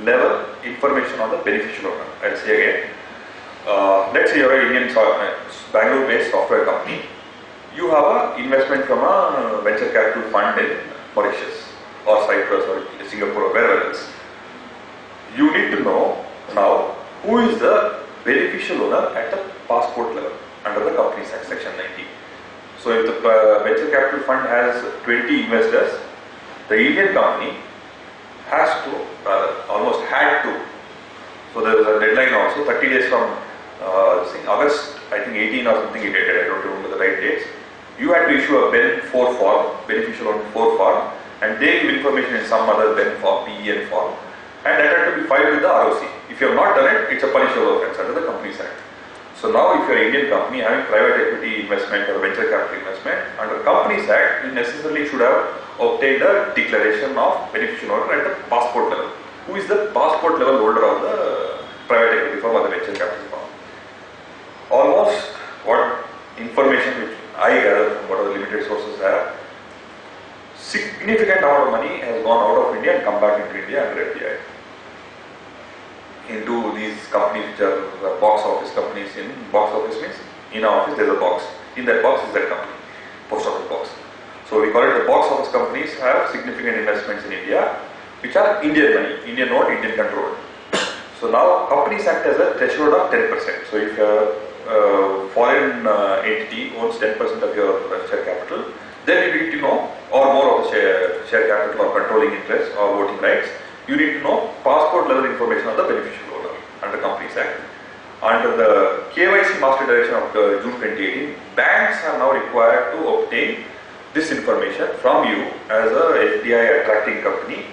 Speaker 2: level information on the beneficial owner. I'll say again, let's say you're an Indian Bangalore based software company. You have an investment from a venture capital fund in Mauritius or Cyprus or Singapore or wherever else. You need to know now who is the beneficial owner at the passport level under the Companies Act Section 90. So if the venture capital fund has 20 investors, the Indian company has to, almost had to. So there was a deadline also, 30 days from August, I think 18 or something it dated, I don't remember the right dates. You had to issue a BEN 4 form, beneficial owner 4 form, and they give information in some other BEN form, PEN form, and that had to be filed with the ROC. If you have not done it, it's a punishable offence under the Companies Act. So now if you are an Indian company having private equity investment or venture capital investment, under Companies Act, you necessarily should have obtained a declaration of beneficial owner at the passport level. Who is the passport level holder of the private equity firm or the venture capital firm? Almost what information which I gather from what the limited sources have, significant amount of money has gone out of India and come back into India under FDI. Into these companies which are box office companies. In box office means in our office there is a box. In that box is that company, post office box. So we call it the box office companies have significant investments in India which are Indian money, Indian owned, Indian controlled. So now Companies Act has a threshold of 10%. So if a foreign entity owns 10% of your share capital, then you need to know, or more of the share capital or controlling interest or voting rights, you need to know passport level information of the beneficial owner under Companies Act. Under the KYC master direction of June 2018, banks are now required to obtain this information from you as a FDI attracting company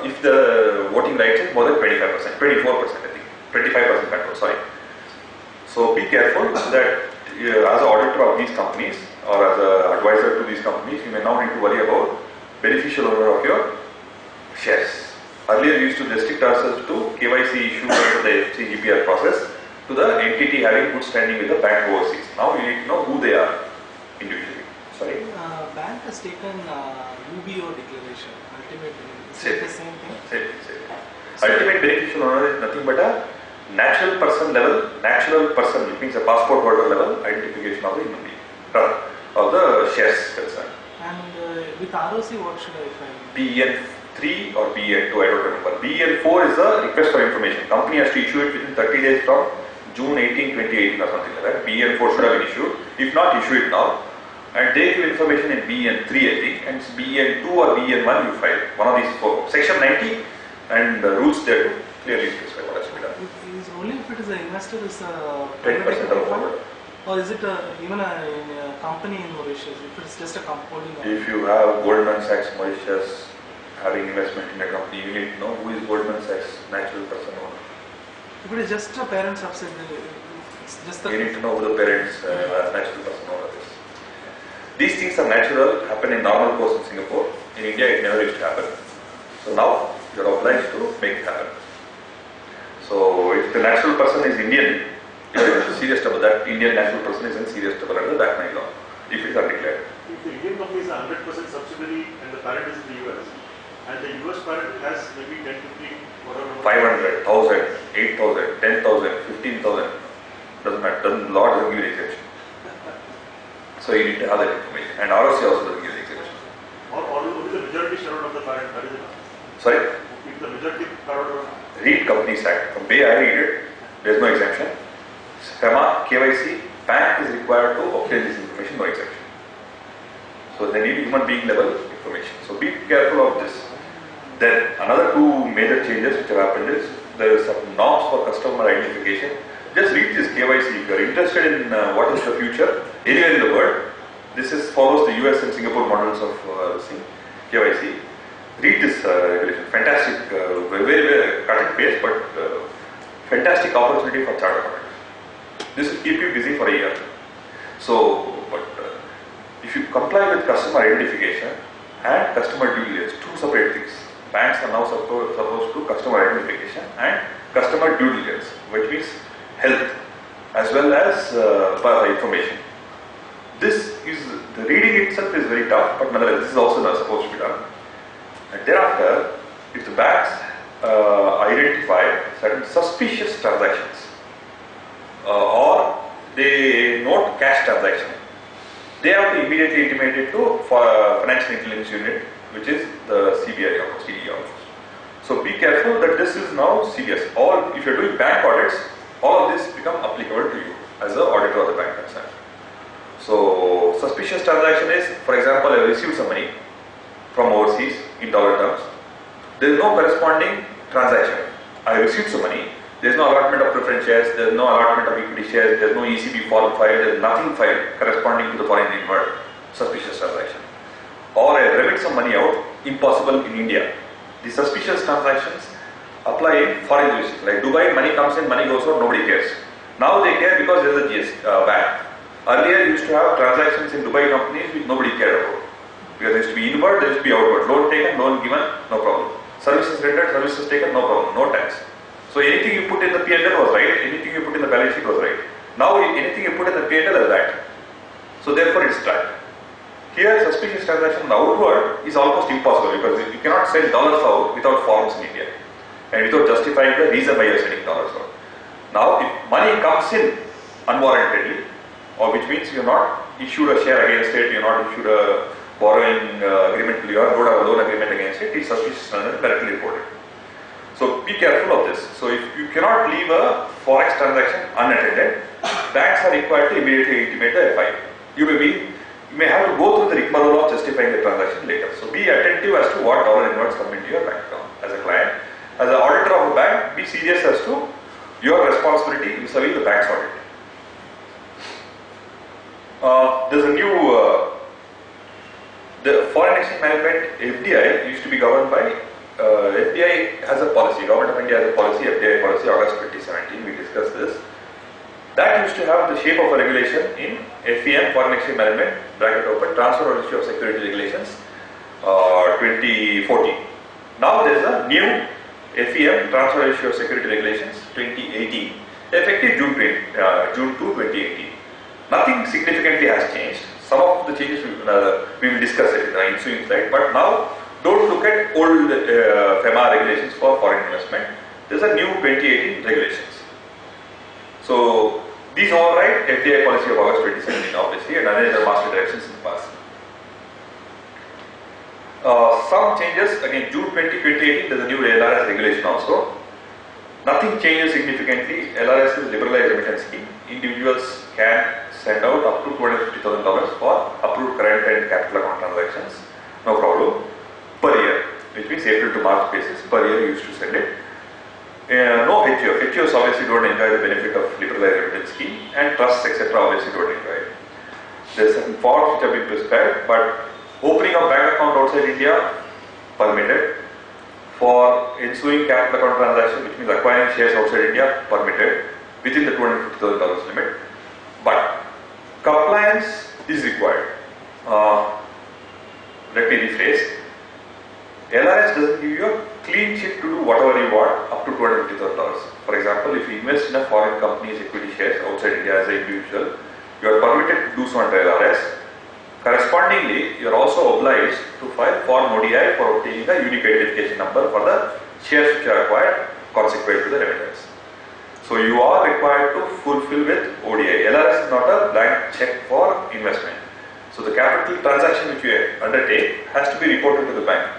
Speaker 2: if the voting rights is more than 25%, 24% I think, 25% control, sorry. So be careful that as an auditor of these companies or as an advisor to these companies, you may now need to worry about beneficial owner of your shares. Earlier we used to restrict ourselves to KYC issue under the FCGPR process to the entity having good standing with the bank overseas. Now you need to know who they are individually. Sorry?
Speaker 4: Bank has taken UBO declaration, ultimate beneficial. Is
Speaker 2: Same.
Speaker 4: it the same thing?
Speaker 2: Same. Ultimate beneficial owner is nothing but a natural person level, natural person, it means a passport holder level identification of the human being, of the shares concerned.
Speaker 4: And with ROC, what should I find?
Speaker 2: BEN3 or BEN2, I don't remember. BEN4 is a request for information. Company has to issue it within 30 days from June 18, 2018 or something like that. BEN4 should have been issued. If not, issue it now. And they give information in BEN3, I think, and BEN2 or BEN1 you file. One of these four. Section 90 and rules there to clearly specify what has to be done.
Speaker 4: It is only if it is an investor is a
Speaker 2: 10% of forward.
Speaker 4: or is it even a company in Mauritius? If it's just a holding.
Speaker 2: If you have Goldman Sachs Mauritius having investment in a company, you need to know who is Goldman Sachs natural person owner.
Speaker 4: If it is just a parent subsidiary, it's just the.
Speaker 2: You need to know who the parents natural person owner is. These things are natural, happen in normal course in Singapore. In India, it never used to happen. So now you are obliged to make it happen. So if the natural person is Indian, you are in serious trouble. That Indian natural person is in serious trouble under the back law if it is undeclared.
Speaker 3: If the Indian company is a 100% subsidiary and the parent is in the US, and the US parent has maybe 10, 15, whatever number.
Speaker 2: 500, 1000, 8000, 10,000, 15,000, doesn't matter. Law doesn't give you exemption. So you need to have that information. And ROC also doesn't give the exemption.
Speaker 3: Or only the majority shareholder of the parent, that is enough.
Speaker 2: Sorry?
Speaker 3: If the majority shareholder.
Speaker 2: Read Companies Act. From way I read it, there is no exemption. FEMA, KYC, bank is required to obtain this information, no exemption. So they need human being level information. So be careful of this. Then another two major changes which have happened is there is some norms for customer identification. Just read this KYC. If you are interested in what is the future anywhere in the world, this is follows the US and Singapore models of KYC. Read this regulation. Fantastic, very cutting pace, but fantastic opportunity for chartered accountants. This will keep you busy for a year. So, but if you comply with customer identification and customer due diligence, two separate things. Banks are now supposed to customer identification and customer due diligence, which means health as well as information. This is, the reading itself is very tough, but nonetheless this is also not supposed to be done. And thereafter, if the banks identify certain suspicious transactions or they note cash transaction, they have to immediately intimate it to Financial Intelligence Unit, which is the CBI or CD office. So be careful that this is now serious. Or if you are doing bank audits, all of this become applicable to you as an auditor of the bank concerned. So suspicious transaction is, for example, I received some money from overseas in dollar terms. There is no corresponding transaction. I received some money. There is no allotment of preference shares. There is no allotment of equity shares. There is no ECB form filed. There is nothing filed corresponding to the foreign inward suspicious transaction. Or I remit some money out, impossible in India. The suspicious transactions apply in foreign jurisdictions. Like Dubai, money comes in, money goes out, nobody cares. Now they care because there is a ban. Earlier you used to have transactions in Dubai companies which nobody cared about. Because there used to be inward, there used to be outward. Loan taken, loan given, no problem. Services rendered, services taken, no problem, no tax. So anything you put in the P&L was right, anything you put in the balance sheet was right. Now anything you put in the P&L is that. So therefore it's tracked. Here suspicious transaction outward is almost impossible because you cannot send dollars out without forms in India and without justifying the reason why you are sending dollars out. Now if money comes in unwarrantedly, or which means you are not issued a share against it, you are not issued a borrowing agreement, you don't have a loan agreement against it, it's suspicious transaction directly reported. So be careful of this. So if you cannot leave a forex transaction unattended, banks are required to immediately intimate the FI. You may have to go through the rigmarole of justifying the transaction later. So be attentive as to what dollar inwards come into your bank account as a client. As an auditor of a bank, be serious as to your responsibility vis-a-vis the bank's audit. There's a new, the foreign exchange management FDI used to be governed by FDI has a policy, Government of India has a policy, FDI policy, August 2017, we discussed this. That used to have the shape of a regulation in FEM, Foreign Exchange Management, bracket open, Transfer or Issue of Security Regulations, 2014. Now there is a new FEM, Transfer or Issue of Security Regulations, 2018, effective June 2, 2018. Nothing significantly has changed. Some of the changes we will discuss it in the ensuing slide, but now don't look at old FEMA regulations for foreign investment. There is a new 2018 regulations. So these override FDI policy of August 2017 obviously and other master directions in the past. Some changes, again June 2018 there is a new LRS regulation also. Nothing changes significantly. LRS is liberalized remittance scheme. Individuals can send out up to $250,000 for approved current and capital account transactions, no problem, per year, which means April to March basis, per year you used to send it. No HUF. HUFs obviously don't enjoy the benefit of liberalized remittance scheme, and trusts etc. obviously don't enjoy it. There are certain forms which have been prescribed, but opening of bank account outside India permitted. For ensuing capital account transaction, which means acquiring shares outside India, permitted within the $250,000 limit. But compliance is required. Let me rephrase. LRS doesn't give you a clean sheet to do whatever you want up to $250,000. For example, if you invest in a foreign company's equity shares outside India as an individual, you are permitted to do so under LRS. Correspondingly, you are also obliged to file Form ODI for obtaining a unique identification number for the shares which are acquired consequent to the remittance. So you are required to fulfill with ODI. LRS is not a blank check for investment. So the capital transaction which you undertake has to be reported to the bank.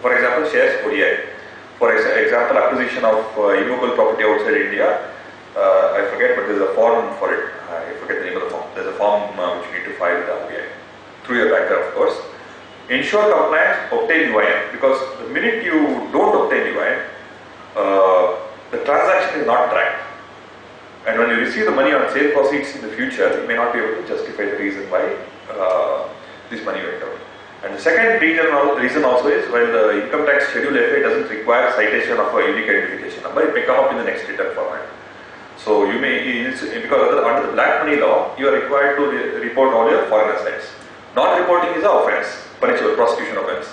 Speaker 2: For example, shares ODI. For example, acquisition of immovable property outside India. I forget, but there is a form for it. I forget the name of the form. There is a form which you need to file with the RBI. Through your banker, of course. Ensure compliance, obtain UIN, because the minute you don't obtain UIN, the transaction is not tracked. And when you receive the money on sale proceeds in the future, you may not be able to justify the reason why this money went out. And the second reason also is, while the income tax schedule FA doesn't require citation of a unique identification number, it may come up in the next return format. So you may, because under the black money law, you are required to report all your foreign assets. Non-reporting is an offence, punishable, prosecution offence.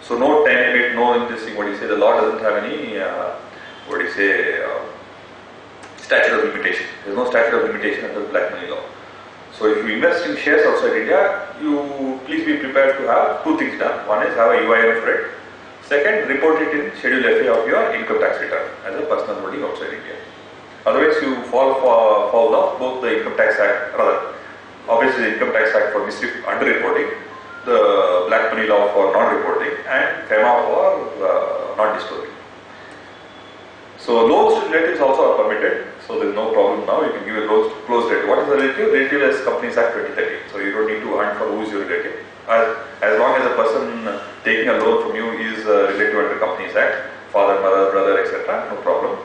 Speaker 2: So no time limit, no this thing, the law doesn't have any, statute of limitation. There is no statute of limitation under the black money law. So if you invest in shares outside India, you please be prepared to have two things done. One is have a UIN for it. Second, report it in Schedule FA of your income tax return as a personal holding outside India. Otherwise you fall foul of both the Income Tax Act, rather, obviously the Income Tax Act for under-reporting, the black money law for non-reporting, and FEMA for non-disclosing. So loans to relatives also are permitted, so there is no problem now. You can give a close relative. What is a relative? Relative is Companies Act 2013. So you don't need to hunt for who is your relative. As long as the person taking a loan from you is a relative under Companies Act, father, mother, brother, etc., no problem.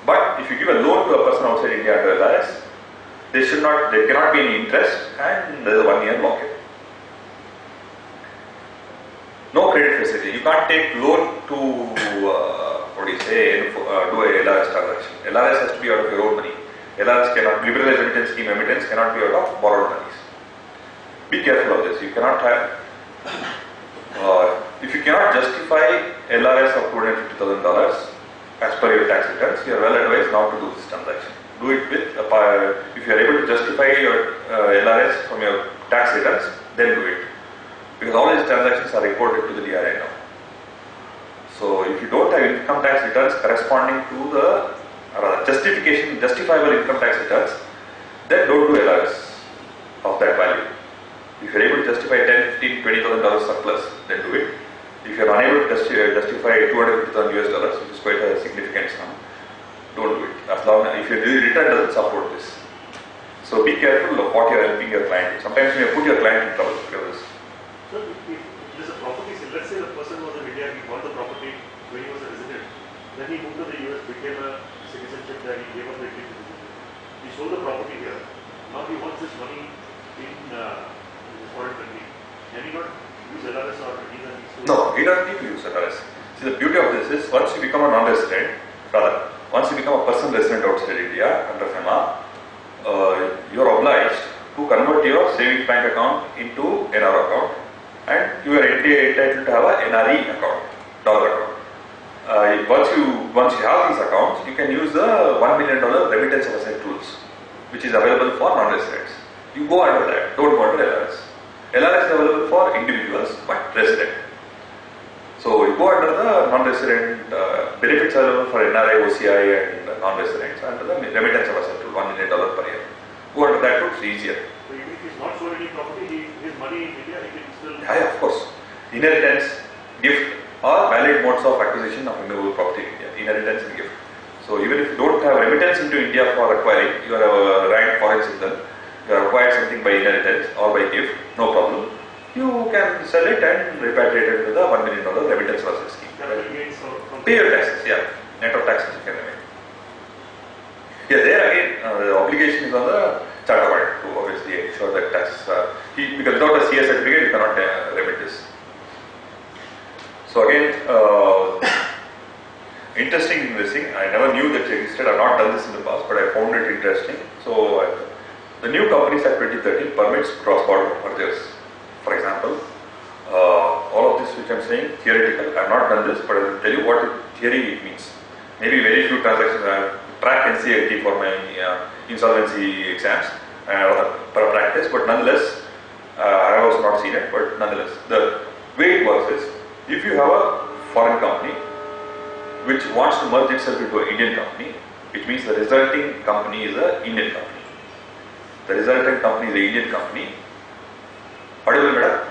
Speaker 2: But if you give a loan to a person outside India under LRS, there cannot be any interest, and there is a 1-year lock-in. No credit facility. You can't take loan to do a LRS transaction. LRS has to be out of your own money. LRS cannot, liberalized remittance scheme emittance cannot be out of borrowed monies. Be careful of this. You cannot have, if you cannot justify LRS of $250,000 as per your tax returns, you are well advised not to do this transaction. Do it with, if you are able to justify your LRS from your tax returns, then do it. Because all these transactions are reported to the DRI now. So if you don't have income tax returns corresponding to the justifiable income tax returns, then don't do LRS of that value. If you are able to justify $10, $15, $20,000 surplus, then do it. If you are unable to justify $250,000, which is quite a significant sum, don't do it. As long as if your return doesn't support this. So be careful of what you are helping your client with. Sometimes you may put your client in trouble because of this.
Speaker 3: So if there's a property sale, let's say the person was in India, he bought the property when he was a resident, then he moved to the US, became a citizenship there, he gave up the Indian citizenship. He sold the property here. Now he wants this money in his foreign country. Can he not use LRS or either he
Speaker 2: No, you don't need to use NRS. See, the beauty of this is once you become a non-resident, once you become a person resident outside India under FEMA, you are obliged to convert your savings bank account into NR account, and you are entitled to have a NRE account, dollar account. Once you have these accounts, you can use the $1 million remittance of asset tools, which is available for non-residents. You go under that, don't go under LRS. LRS is available for individuals but resident. So you go under the non-resident benefits available for NRI, OCI and non-residents under the remittance of asset tool, $1 million per year. Go under that route, it's easier.
Speaker 3: So even if he's not sold any property, his money in India, he can still...
Speaker 2: Yeah, of course. Inheritance, gift are valid modes of acquisition of immovable property in India. Inheritance and gift. So even if you don't have remittance into India for acquiring, you are a ranked foreign citizen, you have acquired something by inheritance or by gift, no problem. You can sell it and repatriate it with a $1 million remittance process scheme.
Speaker 3: Capital gains from...
Speaker 2: Pay your taxes, yeah. Net of taxes you can remit. Yeah, there again, the obligation is on the charter accountant to obviously ensure that taxes are... because without a CS certificate, you cannot remit this. So again, interesting in this thing. I never knew that it existed. I have not done this in the past, but I found it interesting. So the new Companies Act 2013 permits cross-border mergers. For example, all of this which I am saying theoretical. I have not done this, but I will tell you what theory it means. Maybe very few transactions. I have tracked NCLT for my insolvency exams per practice, but nonetheless, I have also not seen it. But nonetheless, the way it works is, if you have a foreign company which wants to merge itself into an Indian company, which means the resulting company is an Indian company. The resultant company is an Indian company. Audible, madam?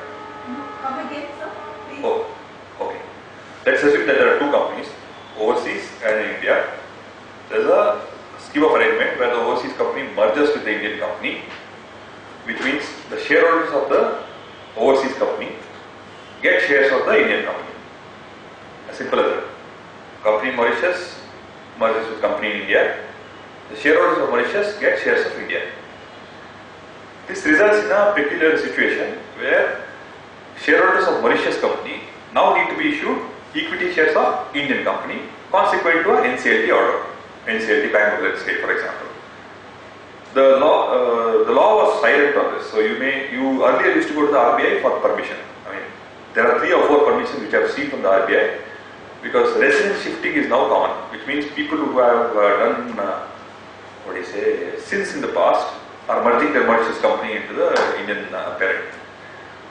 Speaker 5: Come again, sir, please.
Speaker 2: Oh, okay. Let's assume that there are two companies, overseas and in India. There is a scheme of arrangement where the overseas company merges with the Indian company, which means the shareholders of the overseas company get shares of the Indian company. As simple as that. Company in Mauritius merges with company in India. The shareholders of Mauritius get shares of India. This results in a peculiar situation where shareholders of Mauritius company now need to be issued equity shares of Indian company consequent to an NCLT order. NCLT Bank of Let's say, for example. The law was silent on this. So you earlier used to go to the RBI for permission. I mean, there are 3 or 4 permissions which I have seen from the RBI, because residence shifting is now common, which means people who have done sins in the past are merging their Mauritius company into the Indian parent.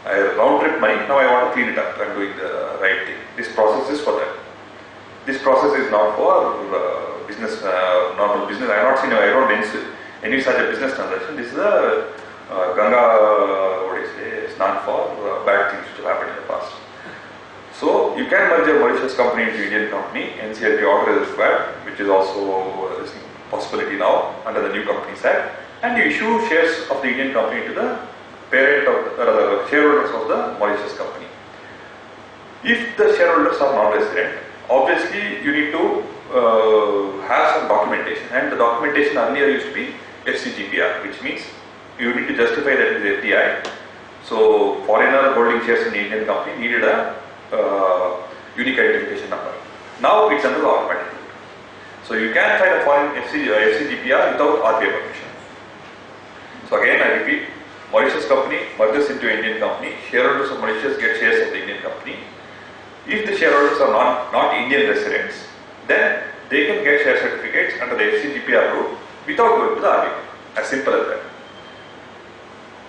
Speaker 2: I round trip money, now I want to clean it up and doing the right thing. This process is for that. This process is not for business, normal business. I have not seen, I don't any such a business transaction. This is a Ganga, snan for bad things to happen in the past. So you can merge a Mauritius company into Indian company. NCLT order is required, which is also a possibility now under the new Companies Act, and you issue shares of the Indian company to the parent of the shareholders of the Mauritius company. If the shareholders are non-resident, obviously you need to have some documentation, and the documentation earlier used to be FCGPR, which means you need to justify that it is FDI. So foreigner holding shares in the Indian company needed a unique identification number. Now it's under the automatic route. So you can find a foreign FCGPR without RBI permission. So again I repeat, Mauritius company merges into Indian company, shareholders of Mauritius get shares of the Indian company. If the shareholders are not Indian residents, then they can get share certificates under the FCGPR route without going to the RBI. As simple as that.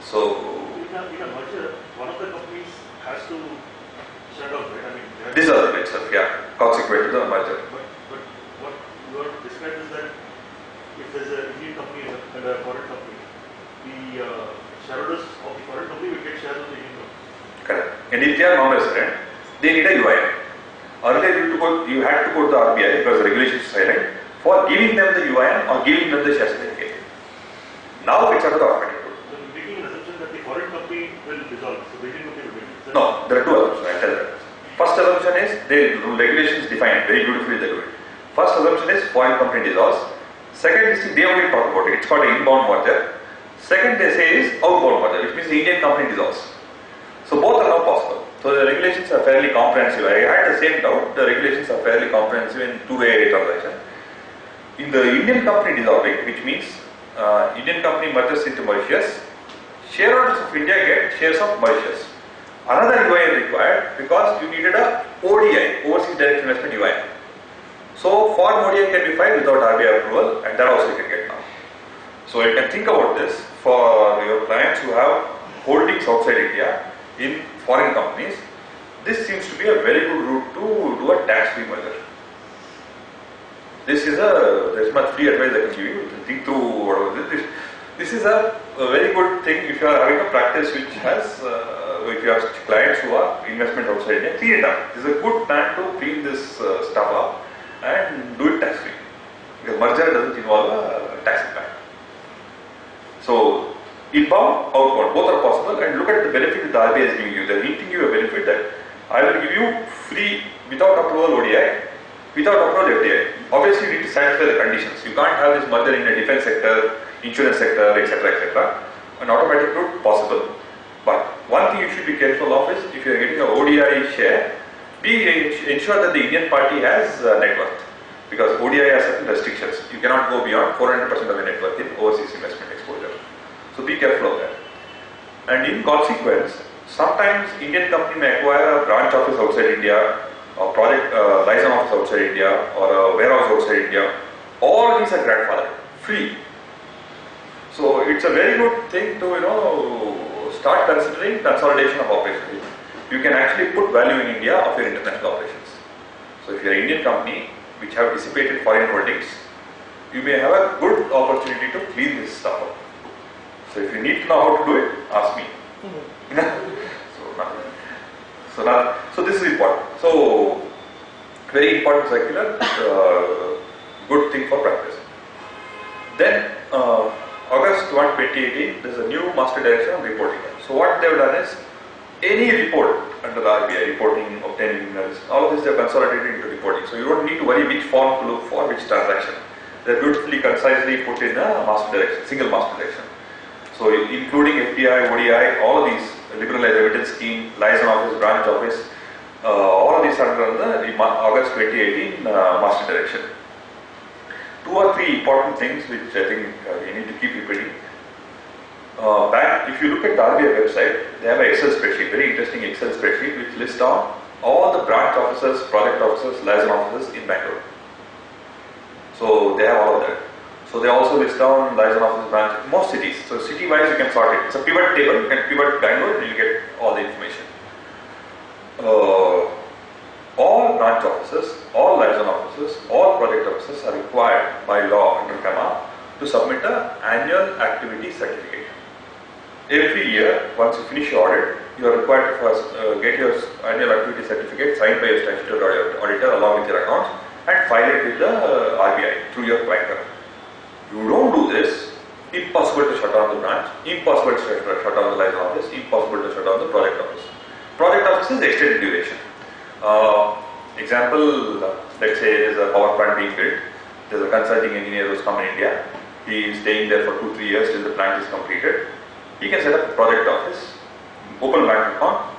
Speaker 2: So
Speaker 3: in a merger, one of the companies has to shut down, right? I mean,
Speaker 2: dissolve itself, yeah, consequent to the merger.
Speaker 3: But what you are describing is that if there is an Indian company and a foreign company, the shareholders of the foreign company will get shares of the Indian company.
Speaker 2: Correct. And if they are non-resident, they need a UIN. Earlier you had to go to the RBI because the regulation is silent for giving them the UIN or giving them the share certificate. Now it's under the automatic route.
Speaker 3: So you're making an assumption that the foreign company will dissolve, so the Indian company will dissolve.
Speaker 2: No, there are two assumptions, I'll tell you. First assumption is the regulations define very beautifully they do it. First assumption is foreign company dissolves. Second is they only talk about it. It's called an inbound merger. Second they say is outbound merger, which means the Indian company dissolves. So both are now possible. So the regulations are fairly comprehensive. I had the same doubt. The regulations are fairly comprehensive in two-way transaction. In the Indian company dissolving, which means Indian company merges into Mauritius, shareholders of India get shares of Mauritius. Another UIN required because you needed a ODI, Overseas Direct Investment UIN. So foreign ODI can be filed without RBI approval, and that also you can get now. So you can think about this for your clients who have holdings outside India in foreign companies. This seems to be a very good route to do a tax-free merger. This is much free advice I can give you. Think through whatever this. This is a very good thing if you are having a practice which has, if you have clients who are investment outside India, clean it up. This is a good time to clean this stuff up and do it tax-free. Because merger doesn't involve a tax impact. So, inbound, outbound, both are possible, and look at the benefit that the RBI is giving you. They are hinting you a benefit that I will give you free, without approval ODI, without approval FDI. Obviously, you need to satisfy the conditions. You can't have this merger in the defense sector, insurance sector, etc., etc. An automatic route possible. But one thing you should be careful of is if you are getting an ODI share, ensure that the Indian party has net worth. Because ODI has certain restrictions. You cannot go beyond 400% of your net worth in overseas investment exposure. So be careful of that. And in consequence, sometimes Indian company may acquire a branch office outside India, or project license office outside India, or a warehouse outside India. All these are grandfathered, free. So it's a very good thing to start considering consolidation of operations. You can actually put value in India of your international operations. So if you are an Indian company which have dissipated foreign holdings, you may have a good opportunity to clean this stuff up. So if you need to know how to do it, ask me. So this is important. So very important circular, good thing for practice. Then August 1, 2018, there is a new master direction on reporting. So what they have done is any report under the RBI, reporting, obtaining emails, all of this they have consolidated into reporting. So you don't need to worry which form to look for, which transaction. They are beautifully, concisely put in a master direction, single master direction. So including FDI, ODI, all of these, liberalized evidence scheme, liaison office, branch office, all of these are under the August 2018 master direction. Two or three important things which I think we need to keep repeating. If you look at the RBI website, they have an Excel spreadsheet, very interesting Excel spreadsheet which lists down all the branch officers, project officers, liaison officers in Bangalore. So they have all of that. So they also list down liaison officers, branch, most cities. So city wise you can sort it. It's a pivot table, you can pivot Bangalore and you get all the information. All branch officers, all liaison officers, all project officers are required by law under FEMA to submit an annual activity certificate. Every year, once you finish your audit, you are required to first get your annual activity certificate signed by your statutory auditor along with your accounts and file it with the RBI through your banker. You don't do this, impossible to shut down the branch, impossible to shut down the liaison office, impossible to shut down the project office. Project office is extended duration. Example, let's say there is a power plant being built, there is a consulting engineer who has come in India, he is staying there for 2-3 years till the plant is completed. He can set up a project office, open bank account,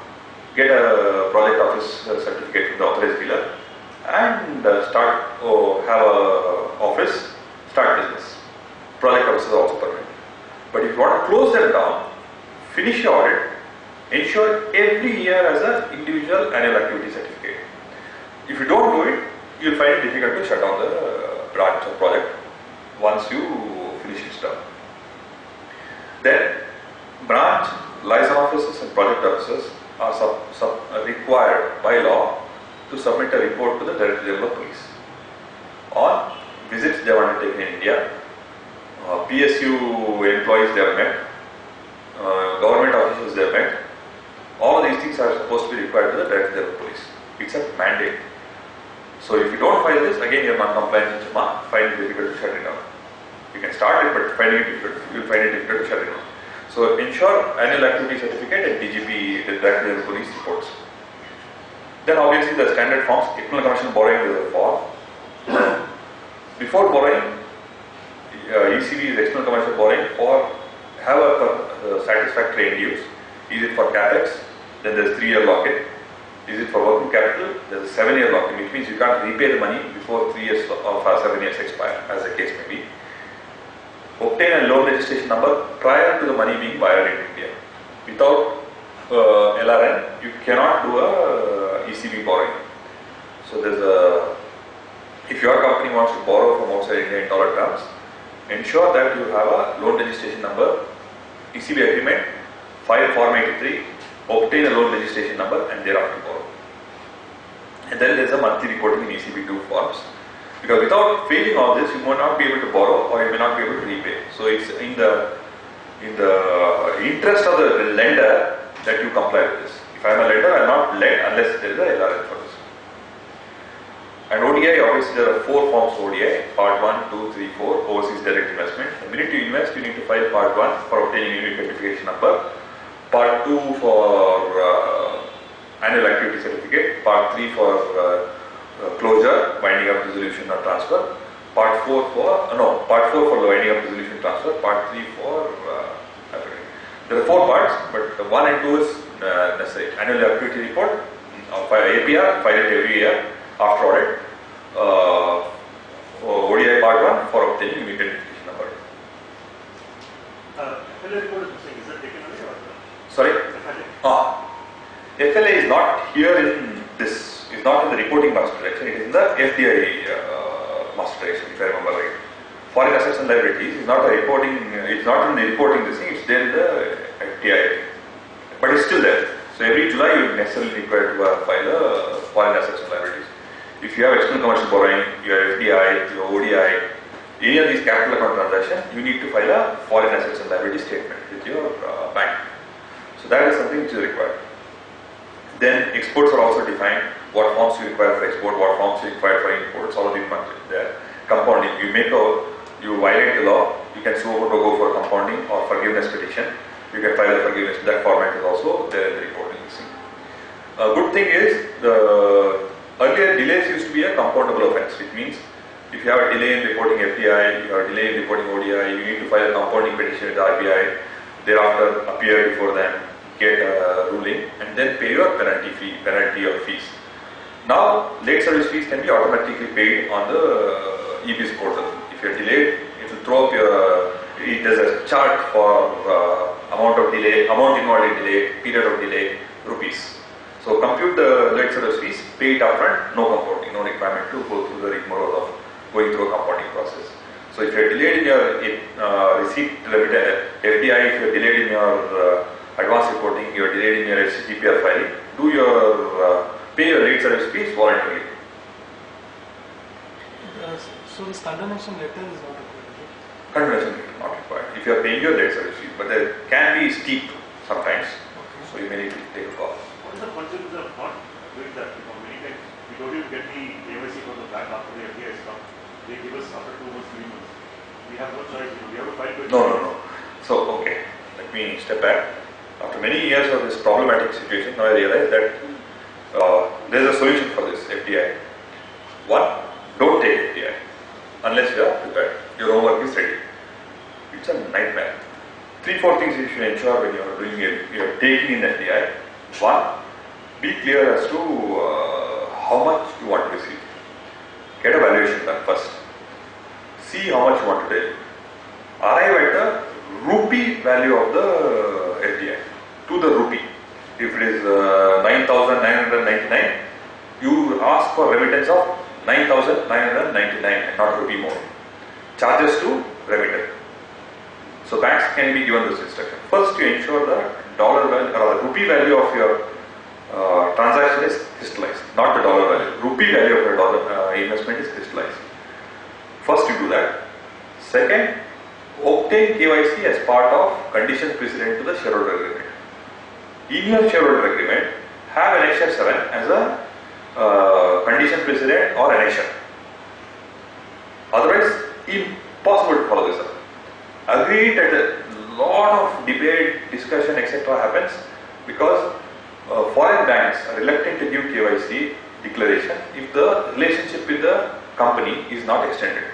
Speaker 2: get a project office certificate from the authorized dealer and have a office, start business. Project office is also permanent. But if you want to close them down, finish your audit, ensure every year as an individual annual activity certificate. If you don't do it, you will find it difficult to shut down the branch or project once you finish its term. Then, branch, liaison officers and project officers are required by law to submit a report to the Director General of Police on visits they have undertaken in India, PSU employees they have met, government officials they have met. All of these things are supposed to be required to the Director General of Police. It's a mandate. So if you don't file this, again you are not compliant with FEMA, find it difficult to shut it down. You can start it, but you will find it difficult to shut it down. So ensure annual activity certificate and DGP, the Director General of Police reports. Then obviously the standard forms, external commercial borrowing is a form. Before borrowing, ECB is external commercial borrowing or have a satisfactory end use. Is it for capex Then there's 3-year lock-in. Is it for working capital? There's a 7-year lock-in, which means you can't repay the money before 3 years or 7 years expire, as the case may be. Obtain a loan registration number prior to the money being wired in India. Without LRN, you cannot do a ECB borrowing. So there's a, if your company wants to borrow from outside India in dollar terms, ensure that you have a loan registration number, ECB agreement, file Form 83, obtain a loan registration number, and thereafter borrow. And then there's a monthly reporting in ECB2 forms. Because without failing all this, you may not be able to borrow or you may not be able to repay. So it's in the interest of the lender that you comply with this. If I am a lender, I will not lend unless there is a LRN for this. And ODI, obviously there are 4 forms of ODI, Part 1, 2, 3, 4, overseas direct investment. The minute you invest, you need to file Part 1 for obtaining unit identification number, Part 2 for annual activity certificate, Part 3 for closure, winding up, dissolution or transfer, Part 4 for winding up, dissolution, transfer, Part 3 for there are 4 parts, but 1 and 2 is necessary. Annual activity report, APR, file it every year after audit. ODI Part 1 for obtaining unit identification number.
Speaker 3: FLA report is missing. Is that taken away or?
Speaker 2: Sorry?
Speaker 3: FLA.
Speaker 2: FLA is not here in this, is not in the reporting master direction, it is in the FDI master direction, if I remember right. Foreign assets and liabilities is not a reporting, it's not in the reporting this thing, it's there in the FDI. But it's still there. So every July you necessarily require to file a foreign assets and liabilities. If you have external commercial borrowing, you have FDI, you have ODI, any of these capital account transactions, you need to file a foreign assets and liability statement with your bank. So that is something which is required. Then exports are also defined, what forms you require for export, what forms you require for imports, all of these ones there. Compounding, you violate the law, you can go for compounding or forgiveness petition. You can file a forgiveness, that format is also there in the reporting. A good thing is, the earlier delays used to be a compoundable offense, which means if you have a delay in reporting FDI, you have a delay in reporting ODI, you need to file a compounding petition with the RBI, thereafter appear before them, get a ruling, and then pay your penalty or fees. Now, late service fees can be automatically paid on the EBIS portal. If you are delayed, it will throw up there's a chart for amount of delay, amount involved in delay, period of delay, rupees. So compute the late service fees, pay it upfront, no compounding, no requirement to go through the rigmarole of going through a compounding process. So if you are delayed in your receipt FDI, if you are delayed in your advance reporting, you are delayed in your FCGPR filing, do your pay your late service fees voluntarily.
Speaker 4: So this condemnation letter is not required?
Speaker 2: Condemnation letter is not required if you are paying your late service fees, but there can be steep sometimes, so you may need to take a call.
Speaker 3: What is the consequence of not doing that? Because many times we don't even get the KYC from the bank after the FDI is come. They give us after 2 months, 3 months. We have no choice, we have to file with
Speaker 2: No. So, okay, let me step back. After many years of this problematic situation, now I realize that there is a solution for this FDI. One, don't take FDI unless you are prepared. Your homework is ready. It's a nightmare. 3-4 things you should ensure when you are doing it, you are taking in FDI. One, be clear as to how much you want to receive. Get a valuation done first. See how much you want to take. Arrive at the rupee value of the FDI. To the rupee. If it is 9,999, you ask for remittance of 9,999 and not rupee more. Charges to remitter. So banks can be given this instruction. First, you ensure the dollar value or the rupee value of your transaction is crystallized, not the dollar value. Rupee value of your dollar investment is crystallized. First, you do that. Second, obtain KYC as part of conditions precedent to the shareholder agreement. In your shareholder agreement, have annexure 7 as a condition precedent or annexure. Otherwise, impossible to follow this up. Agree that a lot of debate, discussion, etc. happens because foreign banks are reluctant to give KYC declaration if the relationship with the company is not extended.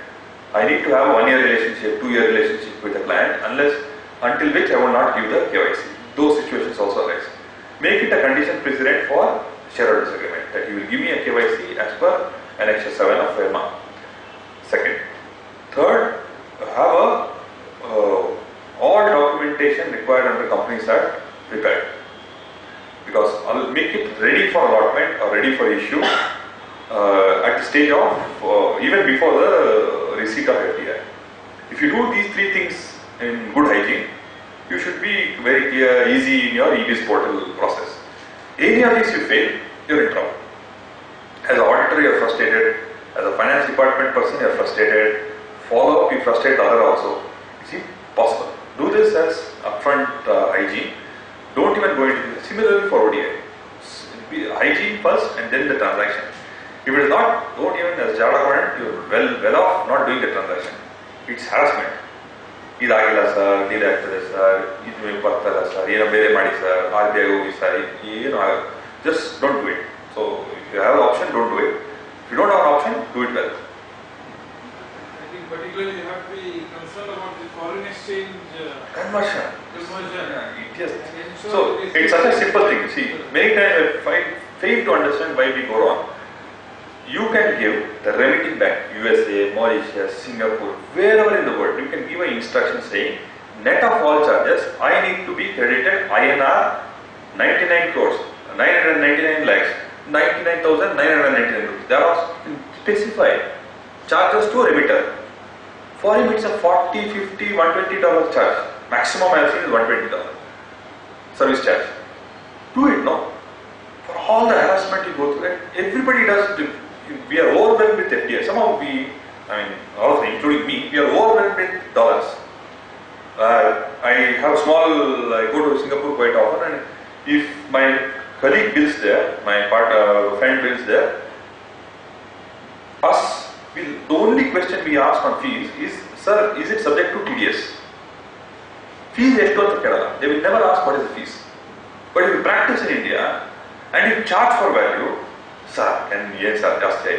Speaker 2: I need to have a 1-year relationship, 2-year relationship with the client until which I will not give the KYC. Those situations also arise. Make it a condition precedent for shareholders agreement that you will give me a KYC as per Annexure 7 of FEMA. Second. Third, have all documentation required under Companies Act prepared. Because I'll make it ready for allotment or ready for issue at the stage of even before the receipt of FDI. If you do these three things in good hygiene, you should be very clear, easy in your EBS portal process. Any of these you fail, you're in trouble. As an auditor, you're frustrated. As a finance department person, you're frustrated. Follow up, you frustrate the other also. It's impossible. Do this as upfront hygiene. Don't even go into this. Similarly for ODI. Hygiene first and then the transaction. If it is not, don't even, as Java account, you're well off not doing the transaction. It's harassment. ಇದಾಗಿಲ್ಲ sir, delay ಆಗ್ತದೆ sir, ಇದು ಬರ್ತಲ್ಲ sir, ಏನೋ ಬೇರೆ ಮಾಡಿ sir, RBI ಹೋಗಿ sir, ಏನು ಆಗಲ್ಲ. Just don't do it. So if you have an option, don't do it. If you don't have an option, do it well.
Speaker 6: I think particularly you have to be concerned about the foreign exchange
Speaker 2: Conversion.
Speaker 6: Yeah,
Speaker 2: So it's such a simple thing. See, many times I fail to understand why we go wrong. You can give the remitting bank, USA, Mauritius, Singapore, wherever in the world, you can give an instruction saying, net of all charges, I need to be credited INR 99 crores, 999 lakhs, 99,999 rupees. That was specified. Charges to a remitter. For him, it's a $40, $50, $120 charge. Maximum I have seen is $120 service charge. Do it, no? For all the harassment you go through, and everybody does. We are overwhelmed with FDI. Somehow also including me, we are overwhelmed with dollars. I have a small, I go to Singapore quite often, and if my colleague bills there, my friend bills there, the only question we ask on fees is, sir, is it subject to TDS? Fees extra Kerala. They will never ask what is the fees. But if you practice in India and you charge for value, sir, can yes, sir, just say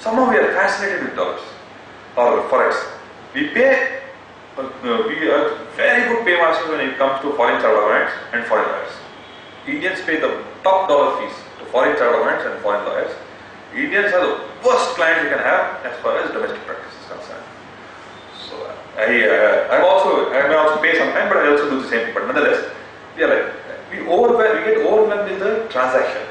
Speaker 2: somehow we are fascinated with dollars or forex. We pay, we are very good paymasters when it comes to foreign chartered accounts and foreign lawyers. Indians pay the top dollar fees to foreign chartered accounts and foreign lawyers. Indians are the worst clients you can have as far as domestic practice is concerned. So I may also pay some time, but I also do the same thing. But nonetheless, we get overwhelmed with the transaction.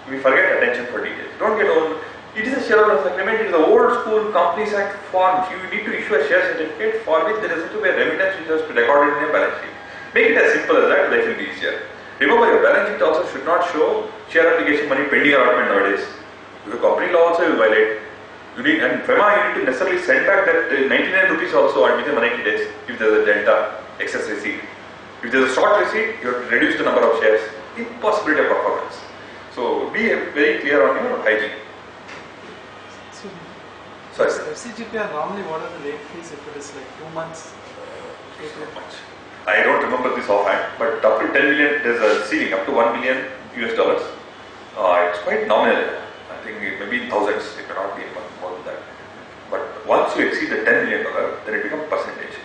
Speaker 2: We forget attention for details. Don't get overwhelmed. It is a shareholders agreement. It is the old school Companies Act form. You need to issue a share certificate for which there is to be a remittance which has to be recorded in a balance sheet. Make it as simple as that. Life will be easier. Remember, your balance sheet also should not show share application money pending allotment nowadays. Because company law also will violate. And FEMA, you need to necessarily send back that 99 rupees also within 180 days if there is a delta excess receipt. If there is a short receipt, you have to reduce the number of shares. Impossibility of performance. So be very clear on your hygiene. Sorry.
Speaker 4: FCGPR normally what are the late fees if it is like 2 months?
Speaker 2: Much. I don't remember this offhand, but up to 10 million, there's a ceiling up to $1 million US dollars. It's quite nominal. I think it may be in thousands. It cannot be much more than that. But once you exceed the $10 million, then it becomes percentage.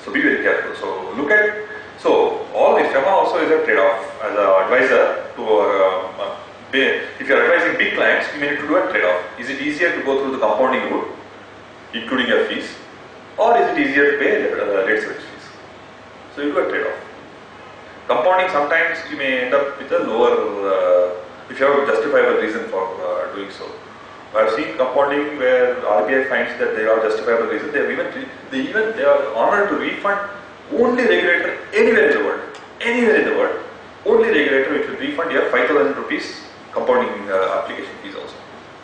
Speaker 2: So be very careful. So look at. So all the FEMA also is a trade-off. As an advisor to if you are advising big clients, you may need to do a trade-off. Is it easier to go through the compounding route, including your fees, or is it easier to pay rate switch fees? So you do a trade-off. Compounding, sometimes you may end up with a lower, if you have a justifiable reason for doing so. I have seen compounding where RBI finds that they have justifiable reason. They are honored to refund only regulator anywhere in the world, only regulator which will refund your 5,000 rupees compounding application fees also.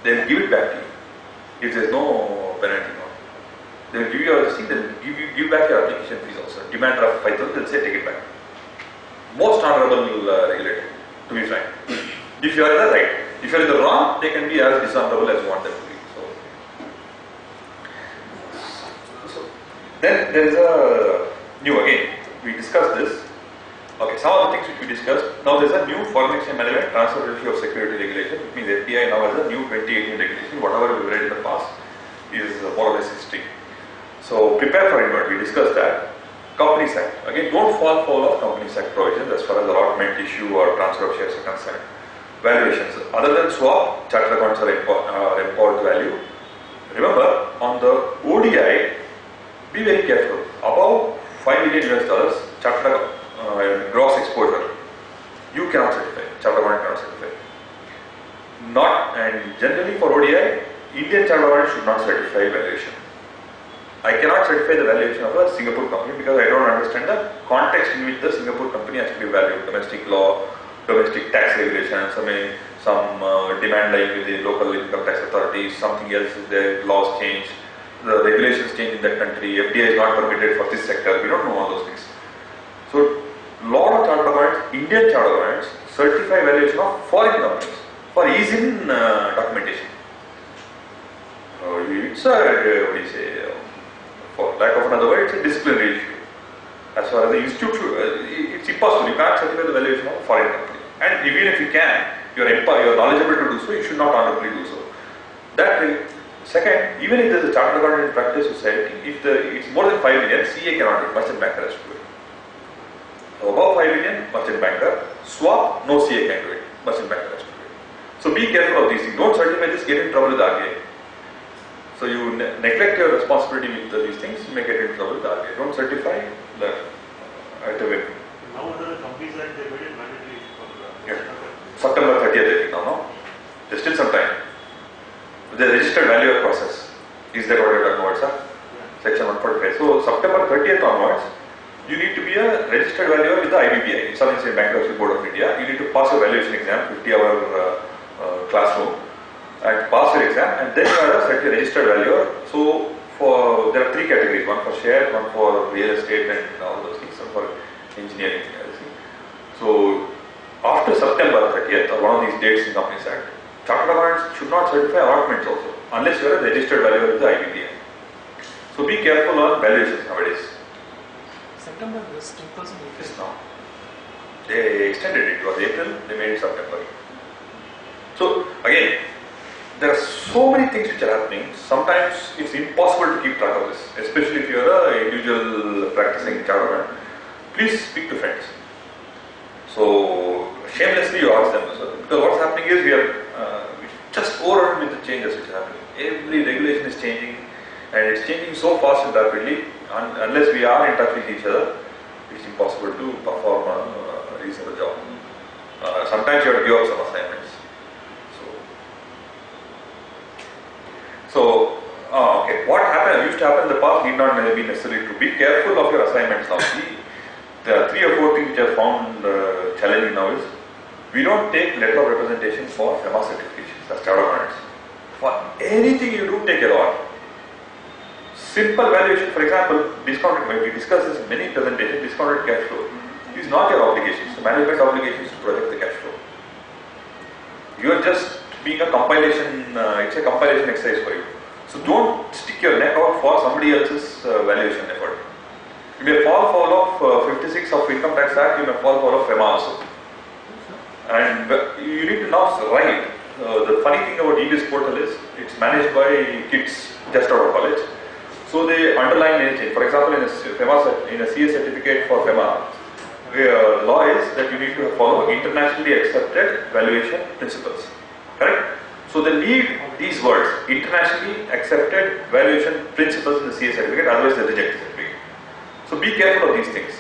Speaker 2: They will give it back to you if there is no penalty. They will give you a receipt, they will give back your application fees also. Demand draft 5,000, they will say take it back. Most honorable regulator, to be frank. If you are in the right, if you are in the wrong, they can be as dishonorable as you want them to be. So then there is a new, again, we discussed this. Okay, some of the things which we discussed. Now there is a new foreign exchange management transferability of security regulation, which means FDI now has a new 2018 regulation. Whatever we read in the past is more or less history. So prepare for invert. We discussed that. Companies Act. Again, don't fall foul of Companies Act provisions as far as allotment issue or transfer of shares are concerned. Valuations. Other than swap, chartered accounts are empowered value. Remember, on the ODI, be very careful. Above $5 million US, chartered gross exposure, you cannot certify. Chartered account cannot certify. Not, and generally for ODI, Indian chartered account should not certify valuation. I cannot certify the valuation of a Singapore company because I don't understand the context in which the Singapore company has to be valued. Domestic law, domestic tax regulations, some demand lying with the local income tax authorities, something else is there, laws change, the regulations change in that country, FDI is not permitted for this sector, we don't know all those things. So, lot of chartered accountants, Indian chartered accountants, certify valuation of foreign companies for ease in documentation. It's a, what do you say, for lack of another word, it's a disciplinary issue. As far as the institute, it's impossible. You can't certify the valuation of a foreign company. And even if you can, you're knowledgeable to do so, you should not honorably do so. That way, second, even if there's a chartered accountant in practice society, if it's more than 5 million, CA cannot do it, merchant banker has to do it. So above 5 million, merchant banker, swap, no CA can do it, merchant banker has to do it. So be careful of these things. Don't certify this, get in trouble with the RBI. So you neglect your responsibility with these things, you may get in trouble with the RBI. Don't certify the item.
Speaker 3: Now under the Companies Act, they made it mandatory for
Speaker 2: Yeah. September 30th, I think now, no? There's still some time. The registered valuer process. Is that what you're talking about, sir?
Speaker 3: Yeah.
Speaker 2: Section 145. So September 30th onwards, you need to be a registered valuer with the IBPI, Insolvency and Bankruptcy Board of India. You need to pass a valuation exam, 50-hour classroom, and pass your exam, and then you are a registered valuer. So there are 3 categories: one for shares, one for real estate, and all those things, and for engineering. So after September 30th, or one of these dates in Companies Act, chartered accountants should not certify allotments also, unless you are a registered valuer with the IBPI. So be careful on valuations nowadays.
Speaker 4: September is 2008.
Speaker 2: Yes, now. They extended it. It was April, they made it September. So again, there are so many things which are happening. Sometimes it's impossible to keep track of this, especially if you are an individual practicing chartered accountant. Please speak to friends. So shamelessly you ask them, because what's happening is we are just overrun with the changes which are happening. Every regulation is changing, and it's changing so fast and rapidly. Unless we are in touch with each other, it's impossible to perform a reasonable job. Sometimes you have to give up some assignments. Okay, what used to happen in the past need not be necessarily true. Be careful of your assignments now. See, there are 3 or 4 things which I found challenging now is, we don't take letter of representation for FEMA certifications as chartered accountants. For anything you do, take a lot. Simple valuation, for example, discounted, we discussed this in many presentations, discounted cash flow is not your obligation. So management obligation is to project the cash flow. You are just being a compilation, it's a compilation exercise for you. So don't stick your neck out for somebody else's valuation effort. You may fall foul of 56 of Income Tax Act, you may fall foul of FEMA also. And you need to now write. The funny thing about EBS portal is, it's managed by kids just out of college. So they underline anything. For example, in a CA certificate for FEMA, the law is that you need to follow internationally accepted valuation principles. Correct? So they need these words, internationally accepted valuation principles in the CA certificate, otherwise they reject the certificate. So be careful of these things.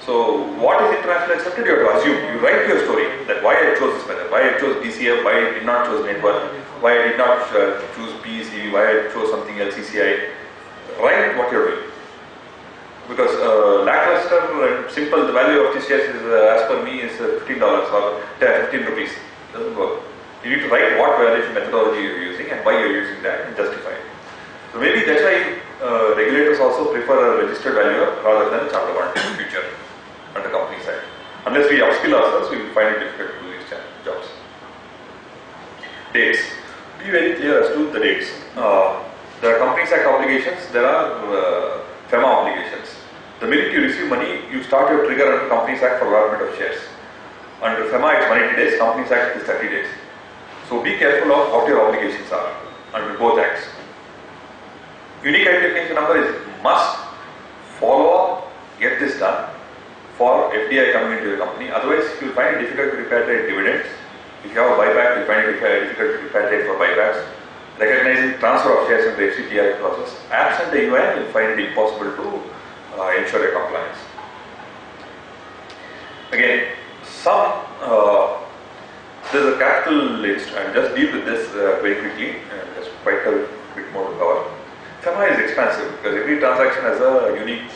Speaker 2: So what is internationally accepted, you have to assume. You write your story, that why I chose this method, why I chose DCF, why I did not choose net worth, why I did not choose PECV, why I chose something else, CCI. Write what you're doing. Because lackluster and simple, the value of this shares is, as per me, is $15 or 15 rupees. Doesn't work. You need to write what valuation methodology you're using and why you're using that and justify it. So maybe that's why regulators also prefer a registered valuer rather than a chartered accountant in the future under Companies Act. Unless we upskill ourselves, we will find it difficult to do these jobs. Dates. Be very clear as to the dates. There are Companies Act obligations, there are FEMA obligations. The minute you receive money, you start your trigger under Companies Act for allotment of shares. Under FEMA, it's 180 days, Companies Act is 30 days. So be careful of what your obligations are under both acts. Unique identification number is must follow up get this done for FDI coming into your company. Otherwise, you will find it difficult to repatriate dividends. If you have a buyback, you find it difficult to repatriate for buybacks. Recognizing transfer of shares in the FCTI process, absent the EIN, you will find it impossible to ensure a compliance. Again, there's a capital list, and just deal with this very quickly, there's quite a bit more to cover. FEMA is expansive because every transaction has a unique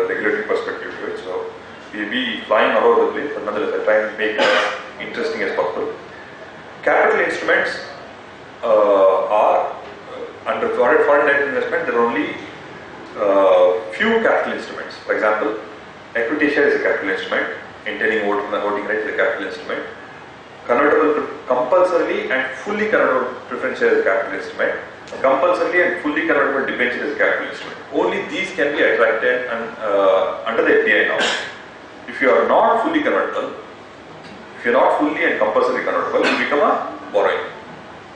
Speaker 2: regulatory perspective to it, so we'll be flying all over the place, but nonetheless I try and make it as interesting as possible. Capital instruments are under foreign direct investment. There are only few capital instruments. For example, equity share is a capital instrument, entailing voting right is a capital instrument. Convertible compulsorily and fully convertible preference share is a capital instrument. Compulsorily and fully convertible debenture is a capital instrument. Only these can be attracted and under the FDI now. If you are not fully convertible, if you are not fully and compulsory convertible, you become a borrowing.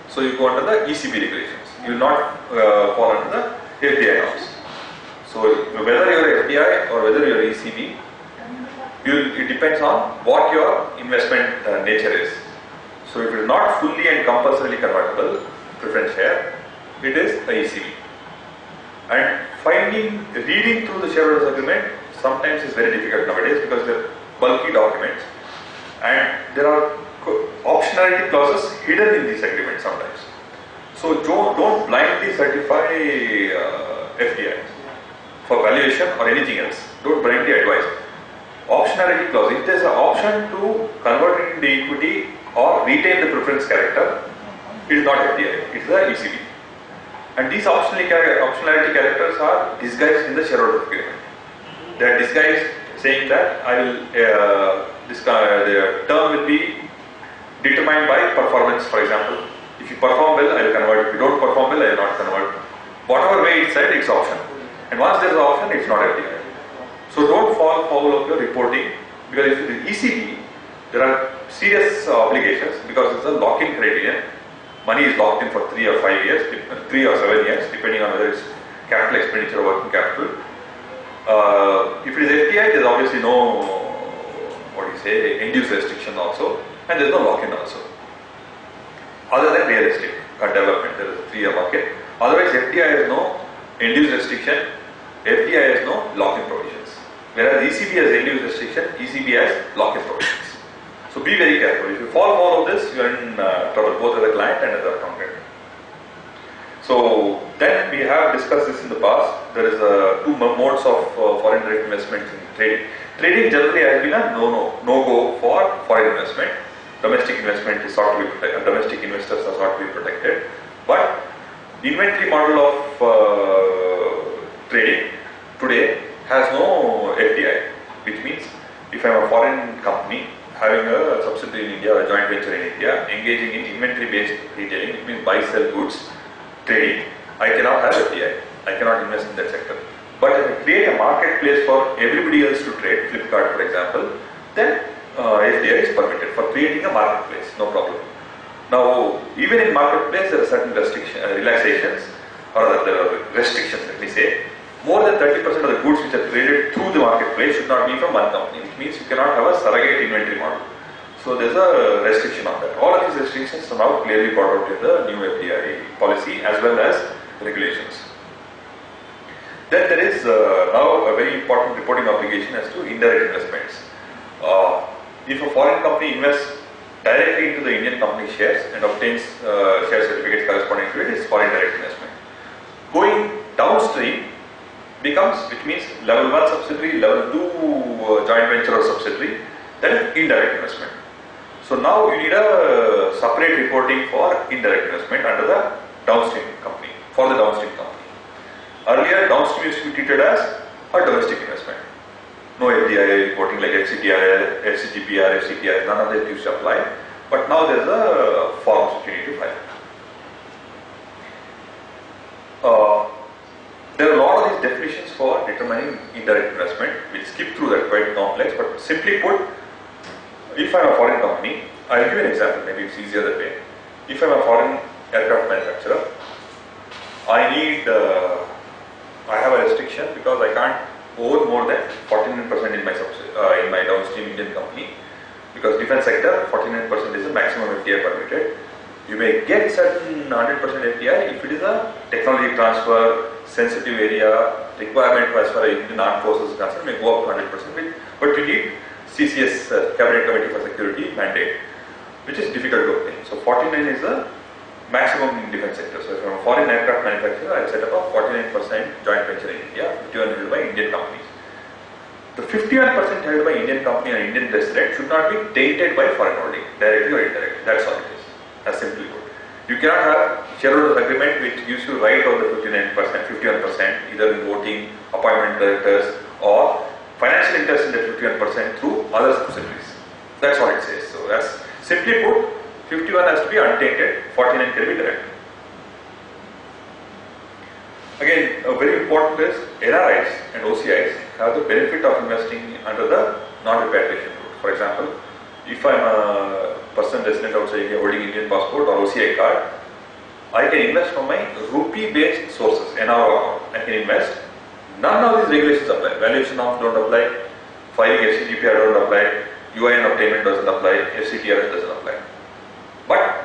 Speaker 2: So you go under the ECB regulations. You will not fall under the FDI norms. So whether you are FDI or whether you are ECB, it depends on what your investment nature is. So if it is not fully and compulsorily convertible preference share, it is a ECB. And reading through the shareholders agreement sometimes is very difficult nowadays because they are bulky documents and there are optionality clauses hidden in these agreements sometimes. So don't blindly certify FDI for valuation or anything else. Don't blindly advise. Optionality clause, if there is an option to convert it into equity or retain the preference character, it is not FDI, it is the ECB. And these optionality characters are disguised in the shareholder agreement. They are disguised saying that the term will be determined by performance. For example, if you perform well, I will convert. If you don't perform well, I will not convert. Whatever way it's said, it's option. And once there is an option, it's not FDI. So don't fall foul of your reporting, because if it is ECB, there are serious obligations because it's a lock-in criterion. Money is locked in for 3 or 5 years, 3 or 7 years, depending on whether it's capital expenditure or working capital. If it is FDI, there is obviously no, end-use restriction also, and there is no lock-in also. Other than real estate development, there is a 3-year lock-in. Otherwise, FDI has no end-use restriction, FDI has no lock-in provisions. Whereas ECB has end-use restriction, ECB has lock-in provisions. So be very careful. If you fall foul of this, you are in trouble, both as a client and as an accountant. So then we have discussed this in the past. There is two modes of foreign direct investment in trading. Trading generally has been a no-go for foreign investment. Domestic investment is sought to be protected. Domestic investors are sought to be protected. But inventory model of trading today has no FDI, which means if I am a foreign company having a subsidiary in India or a joint venture in India, engaging in inventory-based retailing, it means buy, sell goods, trading, I cannot have FDI. I cannot invest in that sector. But if I create a marketplace for everybody else to trade, Flipkart for example, then FDI is permitted for creating a marketplace, no problem. Now, even in marketplace, there are certain relaxations, or there are restrictions, let me say. More than 30% of the goods which are traded through the marketplace should not be from one company, which means you cannot have a surrogate inventory model. So there's a restriction on that. All of these restrictions are now clearly brought out in the new FDI policy as well as regulations. Then there is now a very important reporting obligation as to indirect investments. If a foreign company invests directly into the Indian company shares and obtains share certificates corresponding to it, is foreign direct investment. Going downstream becomes, which means level 1 subsidiary, level 2 joint venture or subsidiary, then indirect investment. So now you need a separate reporting for indirect investment under the downstream company, for the downstream company. Earlier, downstream used to be treated as a domestic investment. No FDI reporting like FCTI, FCGPR, FCTI, none of that used to apply. But now there is a form which you need to file. There are a lot of these definitions for determining indirect investment. We'll skip through that, quite complex, but simply put, if I am a foreign company, I will give an example, maybe it's easier that way. If I am a foreign aircraft manufacturer, I have a restriction because I can't own more than 49% in my downstream Indian company, because defense sector 49% is the maximum FDI permitted. You may get certain 100% FDI if it is a technology transfer, sensitive area, requirement as far as Indian Armed Forces is concerned, may go up to 100%, but you need CCS, Cabinet Committee for Security mandate, which is difficult to obtain. So 49 is the maximum in defense sector. So if I'm a foreign aircraft manufacturer, I'll set up a 49% joint venture in India, 51 held by Indian companies. The 51% held by Indian company and Indian resident should not be tainted by foreign holding, directly or indirectly. That's all it is. That's simply put. You cannot have shareholders agreement which gives you right on the 59%, 51%, either in voting, appointment directors, or financial interest in that 51% through other subsidiaries. That's what it says. So that's simply put, 51 has to be untainted, 49 can be direct. Again, very important is NRIs and OCIs have the benefit of investing under the non-repatriation route. For example, if I'm a person resident outside India holding Indian passport or OCI card, I can invest from my rupee-based sources, NRO account. I can invest. None of these regulations apply. Valuation norms don't apply. Filing FCGPR don't apply. UIN obtainment doesn't apply. FCTRS doesn't apply. But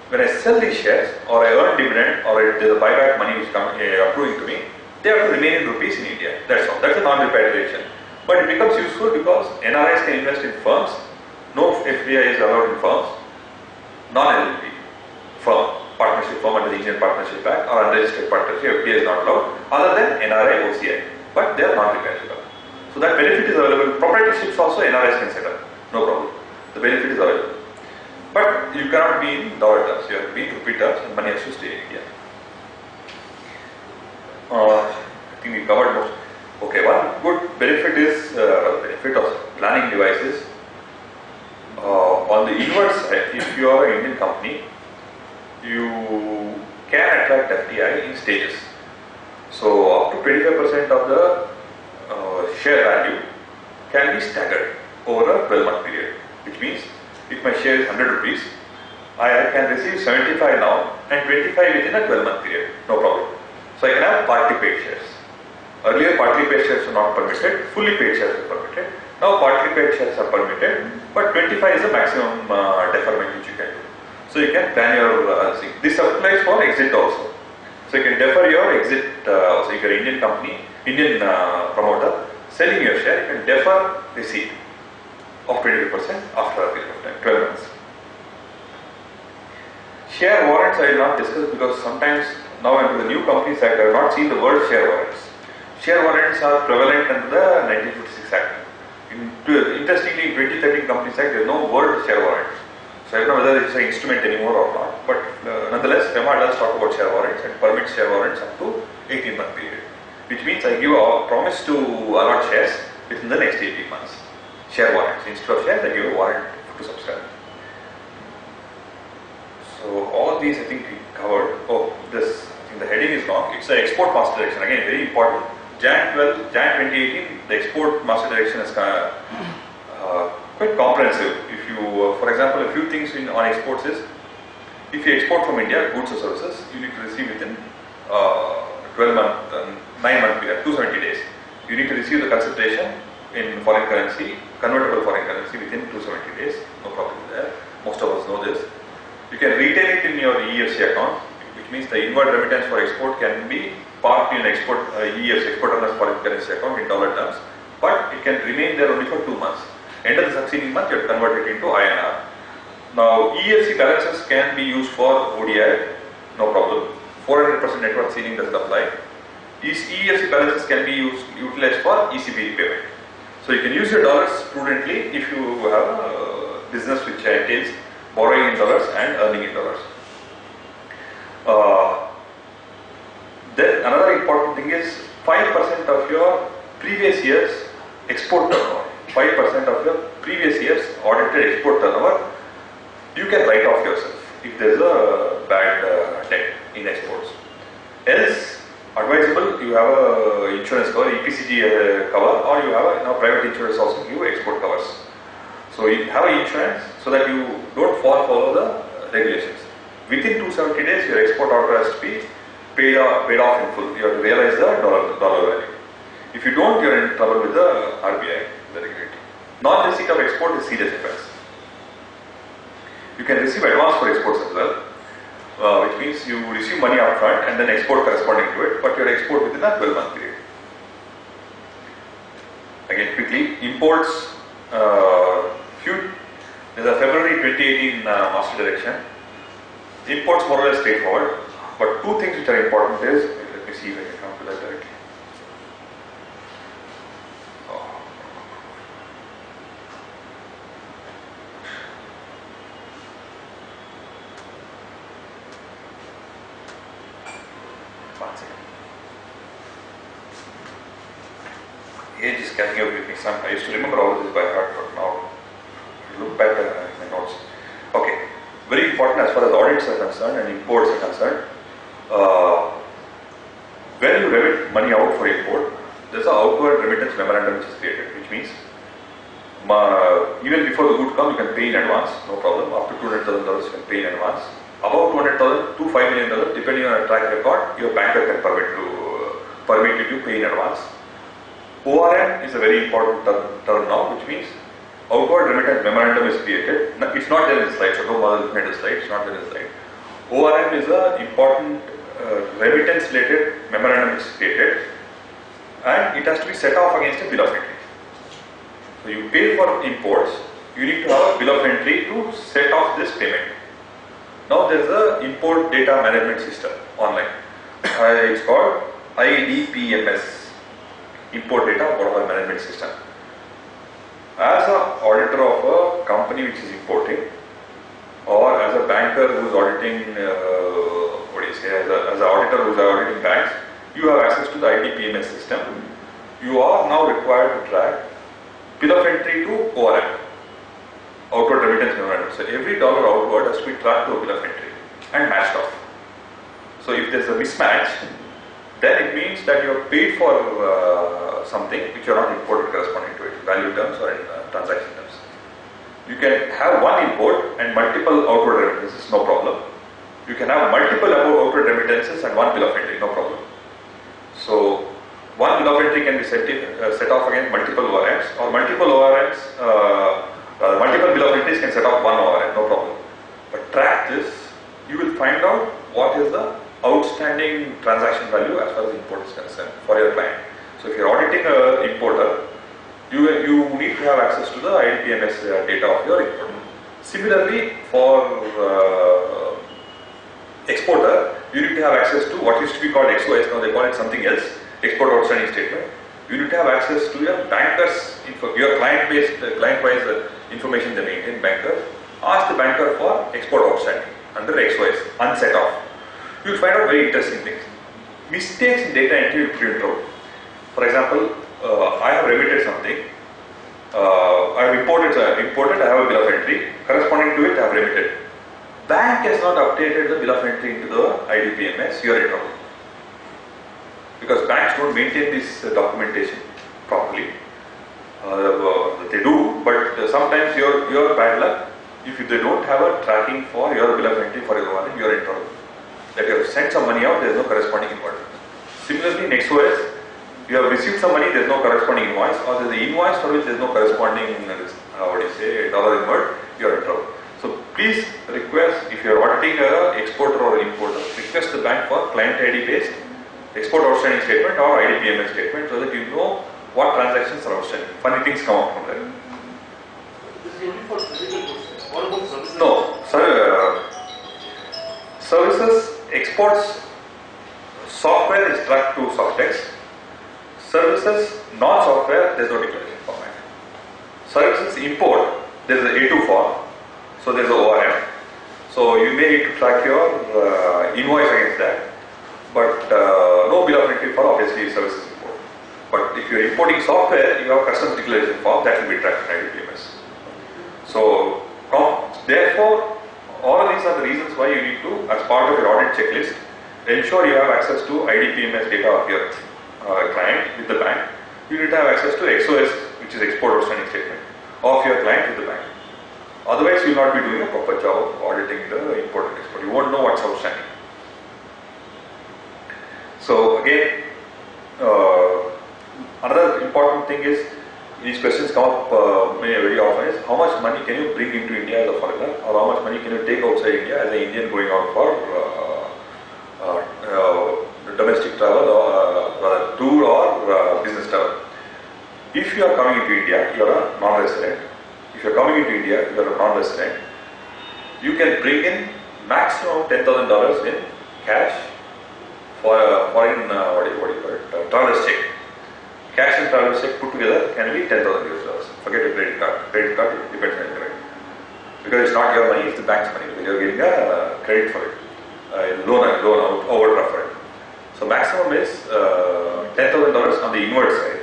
Speaker 2: when I sell these shares, or I earn dividend, or there's a buyback money which comes accruing to me, they have to remain in rupees in India. That's all. That's a non-repatriation. But it becomes useful because NRIs can invest in firms. No FDI is allowed in firms. Non-LLP firm, partnership firm under the Indian Partnership Act, or unregistered partnership, FDI is not allowed, other than NRI, OCI. But they are non-repatriable. So that benefit is available. Proprietorships also NRIs can set up. No problem. The benefit is available. But you cannot be in dollar terms, you have to be in rupee terms, and money has to stay in India. I think we covered most. Okay, one good benefit is benefit of planning devices. On the inverse side, if you are an Indian company, you can attract FDI in stages. So up to 25% of the share value can be staggered over a 12-month period, which means if my share is 100 rupees, I can receive 75 now and 25 within a 12-month period, no problem. So I can have partly paid shares. Earlier partly paid shares were not permitted, fully paid shares are permitted. Now partly paid shares are permitted, but 25 is the maximum deferment which you can do. So you can plan your thing. This applies for exit also. So you can defer your exit, so if you're an Indian company, Indian promoter, selling your share, you can defer receipt of 25% after a period of time, 12 months. Share warrants I will not discuss because sometimes now under the new Companies Act I have not seen the word share warrants. Share warrants are prevalent under the 1956 Act. Interestingly, in 2013 Companies Act there is no word share warrant. So I don't know whether it's an instrument anymore or not, but nonetheless FEMA does talk about share warrants and permits share warrants up to 18-month period, which means I give a promise to allot shares within the next 18 months. Share warrants. Instead of shares, I give a warrant to subscribe. So all these I think we covered. Oh, this, I think the heading is long. It's the export master direction. Again, very important. Jan 2018, the export master direction is quite comprehensive. If you, for example, a few things on exports is, if you export from India, goods or services, you need to receive within 12-month, 9-month period, 270 days. You need to receive the consideration in foreign currency, convertible foreign currency within 270 days, no problem there. Most of us know this. You can retain it in your EFC account, which means the inward remittance for export can be parked in export EFC, export earners foreign currency account in dollar terms, but it can remain there only for 2 months. End of the succeeding month, you have to convert it into INR. Now, EFC balances can be used for ODI, no problem. 400% net worth ceiling doesn't apply. These EFC balances can be utilized for ECB repayment. So you can use your dollars prudently if you have a business which entails borrowing in dollars and earning in dollars. Then another important thing is 5% of your previous year's export turnover. 5% of your previous year's audited export turnover, you can write off yourself if there is a bad debt in exports. Else, advisable, you have a insurance cover, EPCG cover, or you have a private insurance also give export covers. So you have an insurance so that you don't fall for the regulations. Within 270 days, your export order has to be paid off in full. You have to realize the dollar value. If you don't, you are in trouble with the RBI, the regulator. Non-receipt of export is serious offence. You can receive advance for exports as well, which means you receive money upfront and then export corresponding to it, but you export within a 12-month period. Again, quickly, imports, there's a February 2018 master direction. Imports more or less straightforward, but two things which are important is, let me see if I can come to that directly. One second. Age is catching up with me. I used to remember all of this by heart, but now look back at my notes. Okay, very important as far as audits are concerned and imports are concerned. When you remit money out for import, there's an outward remittance memorandum which is created, which means even before the good comes, you can pay in advance, no problem. After $200,000, you can pay in advance. Above $200,000 to $5 million, depending on your track record, your banker can permit you to pay in advance. ORM is a very important term now, which means outward remittance memorandum is created. It's not there in the slide, so don't bother looking at the slide, it's not there in the slide. ORM is an important remittance related memorandum which is created, and it has to be set off against a bill of entry. So you pay for imports, you need to have a bill of entry to set off this payment. Now there is a import data management system online. It's called IDPMS, Import Data Portfolio Management System. As an auditor of a company which is importing, or as a banker who is auditing, as an auditor who is auditing banks, you have access to the IDPMS system. You are now required to track bill of entry to ORM, outward remittance memorandum. So every dollar outward has to be tracked to a bill of entry and matched off. So if there is a mismatch, then it means that you have paid for something which you are not imported corresponding to it, value terms or in transaction terms. You can have one import and multiple outward remittances, no problem. You can have multiple outward remittances and one bill of entry, no problem. So one bill of entry can be set off against multiple ORMs, or multiple ORMs, multiple bill of entries can set off one ORM, no problem. But track this, you will find out what is the outstanding transaction value as far as import is concerned for your client. So if you're auditing an importer, you need to have access to the IDPMS data of your importer. Similarly, for exporter, you need to have access to what used to be called XOS, now they call it something else, export outstanding statement. You need to have access to your bankers, your client-wise information they maintain, banker. Ask the banker for export outstanding under XOS, unset off. You will find out very interesting things. Mistakes in data entry will print out. For example, I have remitted something. I have imported, I have a bill of entry. Corresponding to it, I have remitted. Bank has not updated the bill of entry into the IDPMS, you are in trouble. Because banks don't maintain this documentation properly. They do, but sometimes your bad luck, if they don't have a tracking for your bill of entry for your money, you are in trouble. That you have sent some money out, there is no corresponding invoice. Similarly, in XOS, you have received some money, there is no corresponding invoice, or there is an invoice for which there is no corresponding, dollar inward, you are in trouble. So please request, if you are auditing an exporter or importer, request the bank for client ID based export outstanding statement or IDPMS statement so that you know what transactions are outstanding. Funny things come out from there.
Speaker 3: This is only for physical goods. What about services?
Speaker 2: No, services, exports, software is tracked to Softex. Services, non-software, there is no declaration format. Services import, there is an A2 form, so there is an ORM. So you may need to track your invoice against that, but no bill of entry for obviously services import. But if you are importing software, you have customs declaration form that will be tracked in IDPMS. So therefore, all of these are the reasons why you need to, as part of your audit checklist, ensure you have access to IDPMS data of your client with the bank. You need to have access to XOS, which is export outstanding statement, of your client with the bank. Otherwise, you will not be doing a proper job of auditing the import and export. You won't know what's outstanding. So again, Another important thing is, these questions come up very often, is how much money can you bring into India as a foreigner, or how much money can you take outside India as an Indian going out for domestic travel or tour or business travel. If you are coming into India, you are a non-resident. If you are coming into India, you are a non-resident. You can bring in maximum $10,000 in cash for a foreign traveler's check. Cash and traveler's check put together can be $10,000. Forget your credit card. Credit card depends on your credit. Because it's not your money, it's the bank's money. Because you're getting a credit for it, loan overdraft for it. So maximum is $10,000 on the inward side.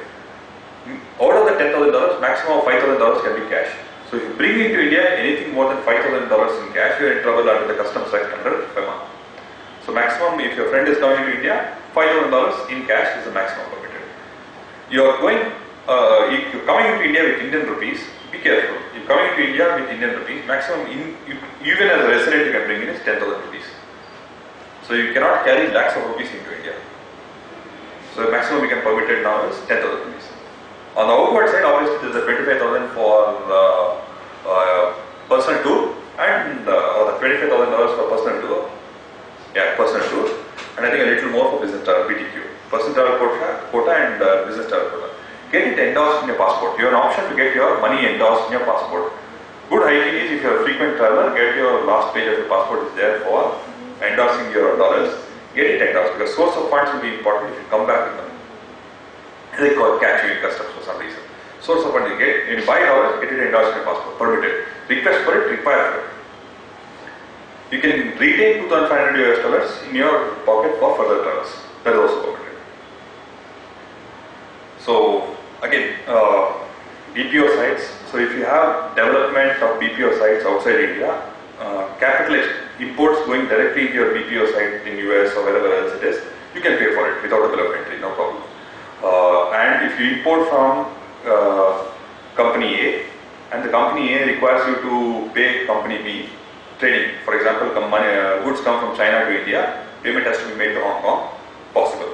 Speaker 2: Out of the $10,000, maximum of $5,000 can be cash. So if you bring into India anything more than $5,000 in cash, you are in trouble under the Customs Act under FEMA. So maximum, if your friend is coming to India, $5,000 in cash is the maximum permitted. You are going, if you're coming into India with Indian rupees, be careful. If you're coming to India with Indian rupees, maximum, even as a resident, you can bring in is 10,000 rupees. So you cannot carry lakhs of rupees into India. So the maximum we can permit it now is 10,000 rupees. On the outward side, obviously, there is a 25,000 for personal tour and or the $25,000 for personal tour. Yeah, personal tour, and I think a little more for business travel, PTQ. Personal travel quota and business travel quota. Get it endorsed in your passport. You have an option to get your money endorsed in your passport. Good hygiene is, if you are a frequent traveler, get your last page of your passport is there for endorsing your dollars. Get it endorsed, because source of funds will be important if you come back with them. They call catch you in customs for some reason. Source of funds you get, when you buy dollars, get it endorsed in your passport, permitted. Request for it, require for it. You can retain $2,500 in your pocket for further travels. That is also permitted. So again, BPO sites. So if you have development of BPO sites outside India, capital imports going directly into your BPO site in US or wherever else it is, you can pay for it without a bill of entry, no problem. And if you import from company A, and the company A requires you to pay company B trading, for example, goods come from China to India, payment has to be made to Hong Kong, possible.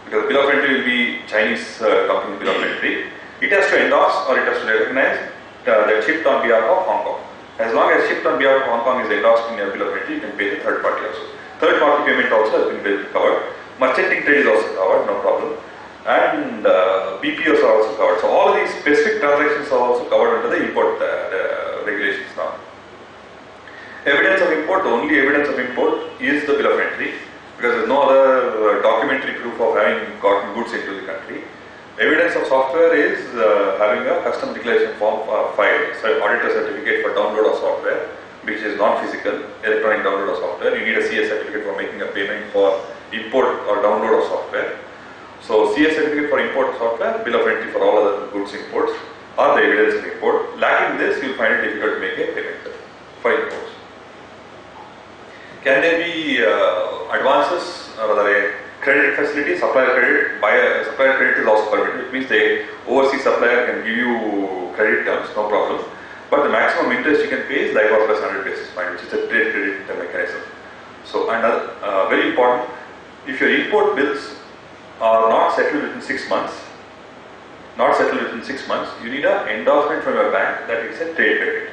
Speaker 2: Because the bill of entry will be Chinese company bill of entry. It has to endorse or it has to recognize that shipped on behalf of Hong Kong. As long as shipped on behalf of Hong Kong is endorsed in your bill of entry, you can pay the third party also. Third party payment also has been covered. Merchanting trade is also covered, no problem. And BPOs are also covered. So all of these specific transactions are also covered under the import regulations now. Evidence of import, the only evidence of import is the bill of entry, because there is no other documentary proof of having gotten goods into the country. Evidence of software is having a custom declaration form filed, so auditor certificate for download of software, which is non-physical, electronic download of software. You need a CS certificate for making a payment for import or download of software. So CS certificate for import of software, bill of entry for all other goods imports are the evidence of import. Lacking this, you will find it difficult to make a payment for imports. Can there be advances, or rather a credit facility, supplier credit? Supplier credit is also permitted, which means the overseas supplier can give you credit terms, no problem. But the maximum interest you can pay is LIBOR plus 100 basis point, which is a trade credit mechanism. So, another very important, if your import bills are not settled within 6 months, you need an endorsement from your bank that it's a trade credit.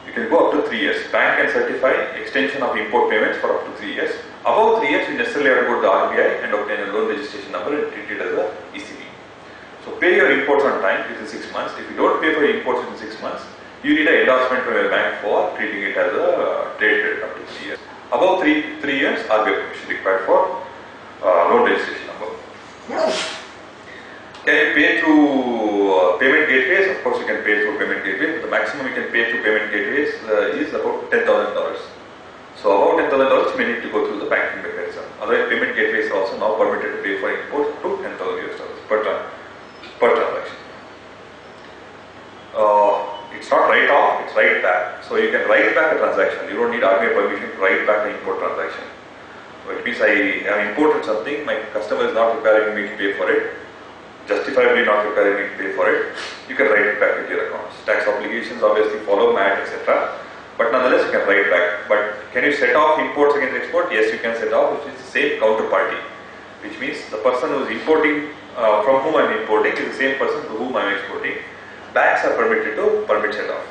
Speaker 2: You can go up to 3 years. Bank can certify extension of import payments for up to 3 years. Above 3 years, you necessarily have to go to the RBI and obtain a loan registration number and treat it as a ECB. So pay your imports on time within 6 months. If you don't pay for your imports within 6 months, you need an endorsement from your bank for treating it as a trade credit up to 3 years. Above 3 years, RBI permission required for loan registration number. Can you pay through payment gateways? Of course, you can pay through payment gateways. The maximum you can pay through payment gateways is about $10,000. So about $10,000 you may need to go through the banking mechanism. Otherwise, payment gateways are also now permitted to pay for imports to $10,000 per transaction. It's not write off, it's write back. So you can write back a transaction. You don't need RBI permission to write back an import transaction. Which means I have imported something, my customer is not requiring me to pay for it, justifiably not requiring me to pay for it, you can write it back into your accounts. Tax obligations obviously follow MAT, etc. But nonetheless, you can write back. But can you set off imports against export? Yes, you can set off, which is the same counterparty. Which means the person who is importing from whom I am importing is the same person to whom I am exporting. Banks are permitted to permit set off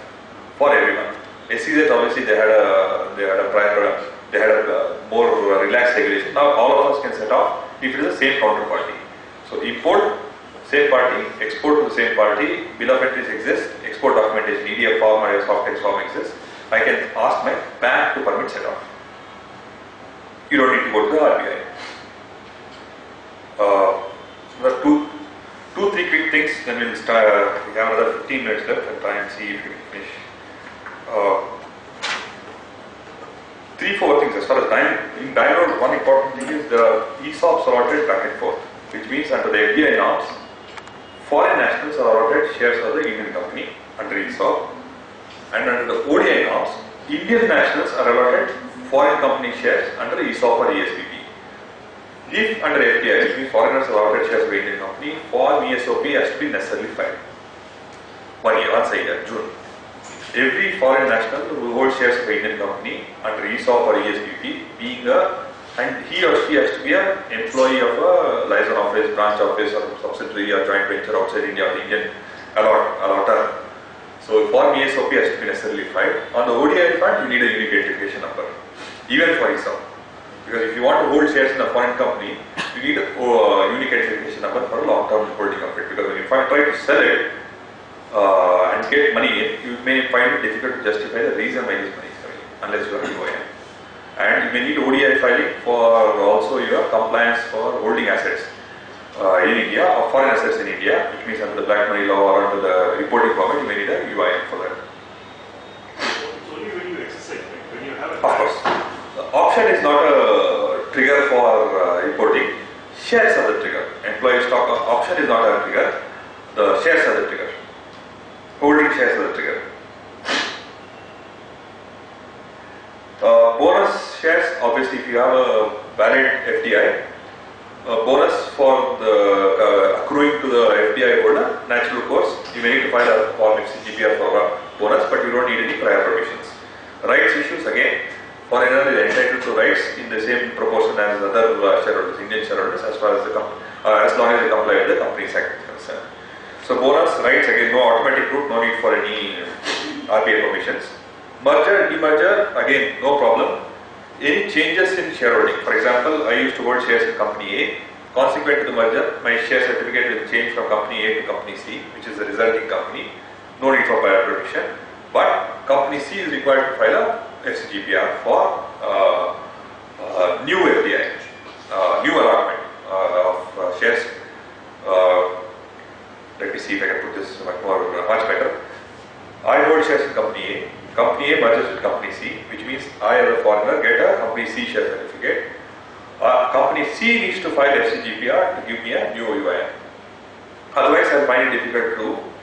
Speaker 2: for everyone. SEZ obviously they had a more relaxed regulation. Now all of us can set off if it is the same counterparty. So import, same party, export to the same party, bill of entries exist, export documentation, EDF form or soft text form exists. I can ask my bank to permit set off. You don't need to go to the RBI. There are two, three quick things, then we'll start. We have another 15 minutes left and try and see if we can finish. 3-4 things as far as in Bangalore. One important thing is the ESOPs are allotted back and forth, which means under the FDI norms, foreign nationals are allotted shares of the Indian company under ESOP, and under the ODI norms, Indian nationals are allotted foreign company shares under ESOP or ESPP. If under FDI, which means foreigners are allotted shares of the Indian company, Form ESOP has to be necessarily filed. 1 year, once a year, June. Every foreign national who holds shares of an Indian company under ESOP or ESPP, and he or she has to be an employee of a license office, branch office, or subsidiary or joint venture outside India or the Indian allotter. So Form ESOP has to be necessarily filed. On the ODI front, you need a unique identification number, even for ESOP. Because if you want to hold shares in a foreign company, you need a unique identification number for a long-term holding of it. Because when you try to sell it and get money in, you may find it difficult to justify the reason why this money is coming, unless you are UIN. And you may need ODI filing for also your compliance for holding assets in India or foreign assets in India, which means under the black money law or under the reporting format, you may need a UIN for that.
Speaker 3: It's only when you exercise, right? When you have a
Speaker 2: Of course. The option is not a trigger for reporting. Shares are the trigger. Employee stock option is not a trigger. The shares are the trigger. Holding shares are the trigger. Bonus shares, obviously if you have a valid FDI, bonus for the accruing to the FDI holder, natural course, you may need to file a form FCGPR for a bonus, but you don't need any prior permissions. Rights issues, again, foreigner is entitled to rights in the same proportion as other shareholders, Indian shareholders, as far as as long as they comply with the Companies Act is concerned. So bonus rights, again, no automatic route, no need for any RPA permissions. Merger, demerger, again, no problem. Any changes in shareholding, for example, I used to hold shares in company A. Consequent to the merger, my share certificate will change from company A to company C, which is the resulting company. No need for prior permission. But company C is required to file a FCGPR for new FDI, new allotment of shares. Let me see if I can put this much better. I hold shares in company A. Company A merges with company C, which means I as a foreigner get a company C share certificate. Company C needs to file FCGPR to give me a new UIN. Otherwise, I will find it difficult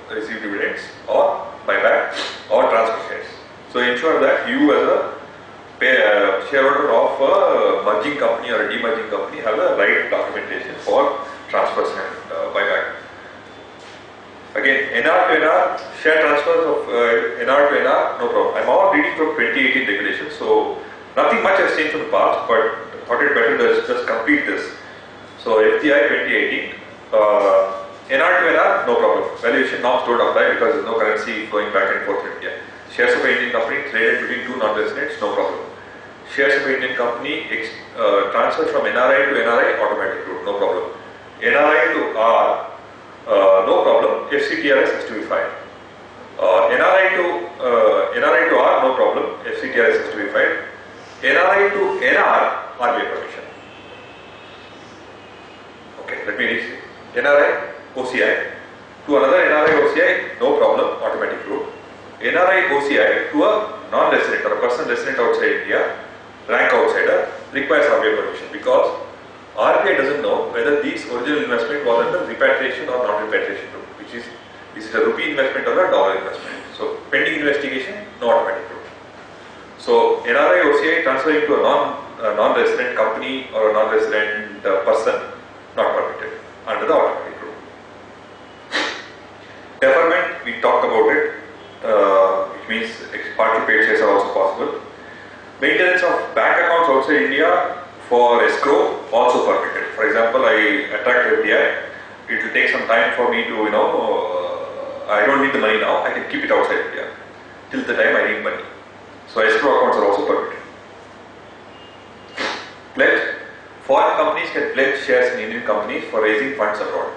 Speaker 2: to receive dividends or buyback or transfer shares. So ensure that you as a shareholder of a merging company or a demerging company have the right documentation for transfers and buyback. Again, NR to NR, share transfers of NR to NR, no problem. I'm all reading from 2018 regulations, so nothing much has changed from the past, but thought it better to just complete this. So FDI 2018, NR to NR, no problem. Valuation norms don't apply because there's no currency going back and forth in India. Shares of an Indian company traded between two non-residents, no problem. Shares of an Indian company transferred from NRI to NRI, automatic route, no problem. NRI to R, no problem, FCTRS has to be filed. NRI to R, no problem, FCTRS has to be filed. NRI to NR, RBI permission. Okay, let me read. NRI, OCI. To another NRI, OCI, no problem, automatic route. NRI, OCI to a non-resident or a person resident outside India, rank outsider, requires RBI permission because RBI doesn't know whether this original investment was under repatriation or non-repatriation route, which is it a rupee investment or a dollar investment. So pending investigation, no automatic route. So NRI OCI transferring to a non-resident company or a non-resident person, not permitted under the automatic route. Deferment, we talked about it, which means partly paid shares are also possible. Maintenance of bank accounts outside India for escrow also permitted. For example, I attract FDI, It will take some time for me to, I don't need the money now, I can keep it outside India till the time I need money. So escrow accounts are also permitted. Pledge. Foreign companies can pledge shares in Indian companies for raising funds abroad.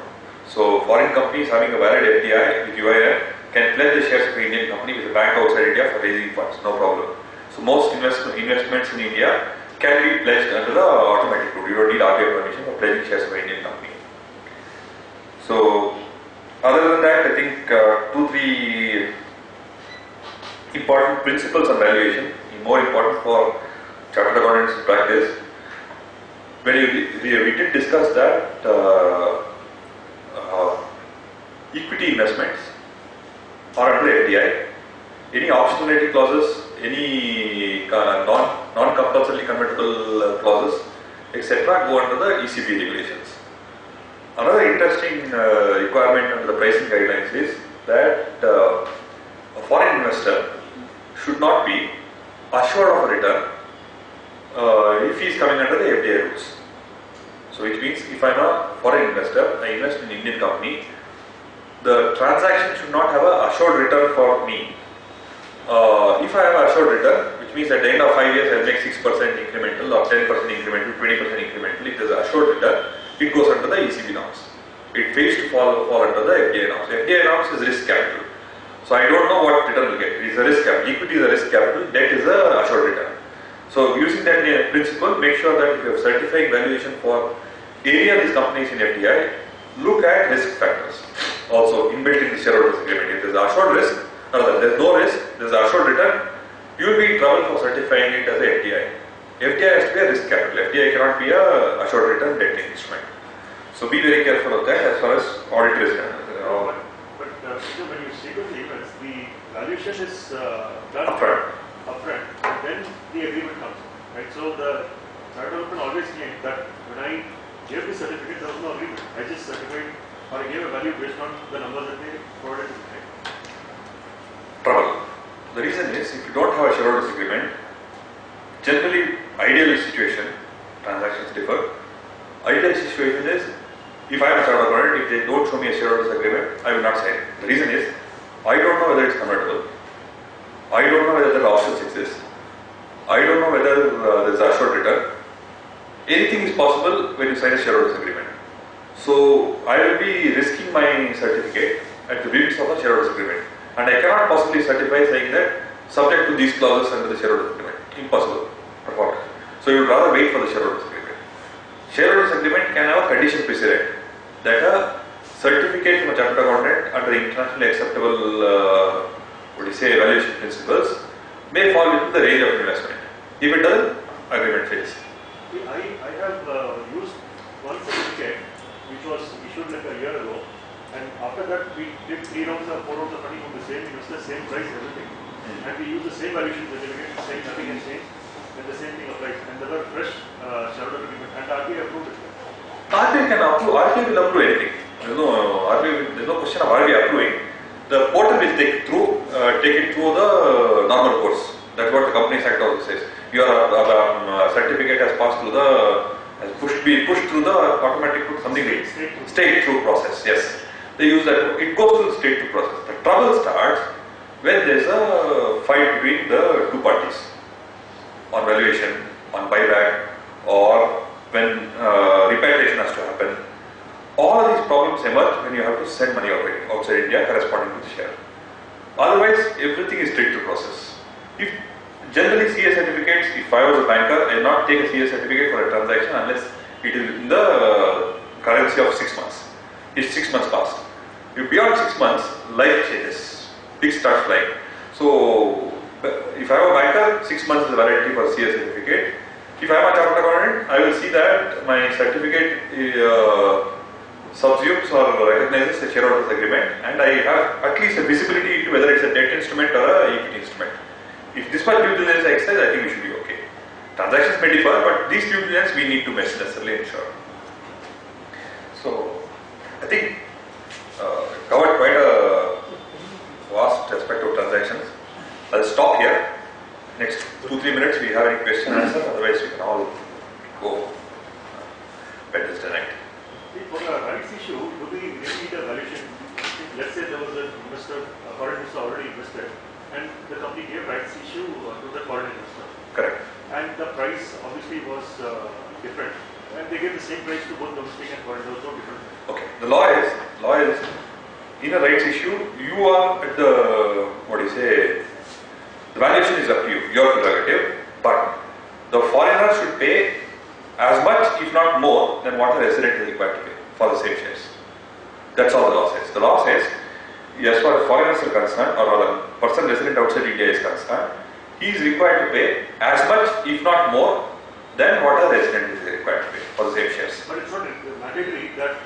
Speaker 2: So foreign companies having a valid FDI with UIN can pledge the shares of an Indian company with a bank outside India for raising funds, no problem. So most investments in India can be pledged under the automatic route. You don't need RBI permission for pledging shares of an Indian company. So other than that, I think 2-3 important principles on valuation, more important for chartered accountants in practice. When we did discuss that equity investments are under FDI. Any optionality clauses, any non-compulsorily convertible clauses, etc. go under the ECB regulations. Another interesting requirement under the pricing guidelines is that a foreign investor should not be assured of a return if he is coming under the FDI rules. So which means if I am a foreign investor, I invest in an Indian company, the transaction should not have a assured return for me. If I have a assured return, which means at the end of 5 years I will make 6% incremental or 10% incremental, 20% incremental, if there is an assured return, it goes under the ECB norms. It fails to fall under the FDI norms. FDI norms is risk capital. So I don't know what return will get. It is a risk capital. Equity is a risk capital, debt is a assured return. So using that principle, make sure that if you have certifying valuation for any of these companies in FDI, look at risk factors. Also inbuilt in the shareholders agreement. If there is assured risk, there is no risk, there is assured return, you will be in trouble for certifying it as a FDI. FDI has to be a risk capital. FDI cannot be a assured return debt instrument. So be very careful of that as far as audit risk.
Speaker 3: But when you sequence the events, the valuation is done
Speaker 2: Upfront.
Speaker 3: and then the agreement comes. Right? So the chartered accountant always claimed that when I gave the certificate, there was no agreement. I just certified or I gave a value based on the numbers that they provided to me. Right?
Speaker 2: Trouble. The reason is if you don't have a shareholders agreement, generally ideal situation, transactions differ. Ideal situation is if I am a chartered accountant, if they don't show me a shareholders agreement, I will not sign it. The reason is I don't know whether it's convertible. I don't know whether the options exist. I don't know whether there is a assured return. Anything is possible when you sign a shareholders agreement. So I will be risking my certificate at the whims of a shareholders agreement. And I cannot possibly certify saying that subject to these clauses under the shareholders agreement. Impossible. So you would rather wait for the shareholders agreement. Shareholders agreement can have a condition precedent that a certificate from a chartered accountant under internationally acceptable evaluation principles may fall within the range of investment. If it doesn't, agreement fails.
Speaker 3: I have used one certificate which was issued like a year ago, and after that we did 3 rounds or 4 rounds of funding from the same investor, same price, everything. And we used the same valuation certificate, saying nothing has changed, and the same thing applies. And there were fresh shareholder agreement, and RBI approved it.
Speaker 2: RBI can approve, RBI will approve anything. There's no question of RBI approving. The portal will take it through the normal course. That's what the Companies Act also says. Your certificate has passed through be pushed through the automatic state through process. Yes, they use that. It goes through the state through process. The trouble starts when there is a fight between the two parties on valuation, on buyback, or when repatriation has to happen. All of these problems emerge when you have to send money outside India corresponding to the share. Otherwise, everything is straight through process. If generally CA certificates, if I was a banker, I will not take a CA certificate for a transaction unless it is in the currency of 6 months. It's 6 months past. If beyond 6 months, life changes. Pigs start flying. So, if I am a banker, 6 months is the validity for CA certificate. If I am a chartered accountant, I will see that my certificate subsumes or recognizes the shareholders agreement, and I have at least a visibility into whether it's a debt instrument or a equity instrument. If this much due diligence exercise, I think we should be okay. Transactions may differ, but these due diligence we need to necessarily ensure. So, I think covered quite a vast aspect of transactions. I'll stop here. Next 2-3 minutes we have any question answer, otherwise we can all go Wednesday night.
Speaker 3: For the rights issue, do the obviously was different. And they gave the same price to both domestic and foreign. There was no difference.
Speaker 2: Okay. The law is in a rights issue, you are at the, what do you say, the valuation is up to you, your prerogative, but the foreigner should pay as much, if not more, than what a resident is required to pay for the same shares. That's all the law says. The law says, as far as foreigners are concerned, or a person resident outside India is concerned, he is required to pay as much, if not more, than what a resident is required to pay for the same shares.
Speaker 3: But it's not mandatory that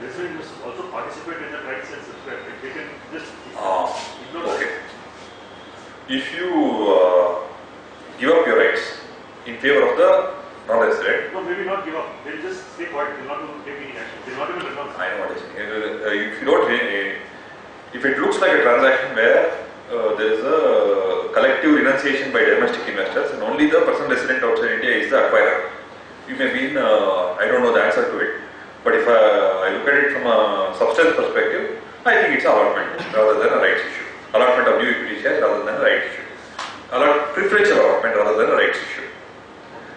Speaker 3: resident must also participate in the rights and subscribe. They can just ignore
Speaker 2: Okay.
Speaker 3: that.
Speaker 2: If you give up your rights in favor of the non-resident,
Speaker 3: No, maybe not give up. They'll just stay quiet. They'll not take any action. They'll not even renounce.
Speaker 2: I know what you're saying. If you don't, if it looks like a transaction where there is a collective renunciation by domestic investors and only the person resident outside India is the acquirer, you may be in, I don't know the answer to it, but if I look at it from a substance perspective, I think it's allotment rather than a rights issue. Allotment of new equity shares rather than a rights issue. Preferential allotment rather than a rights issue.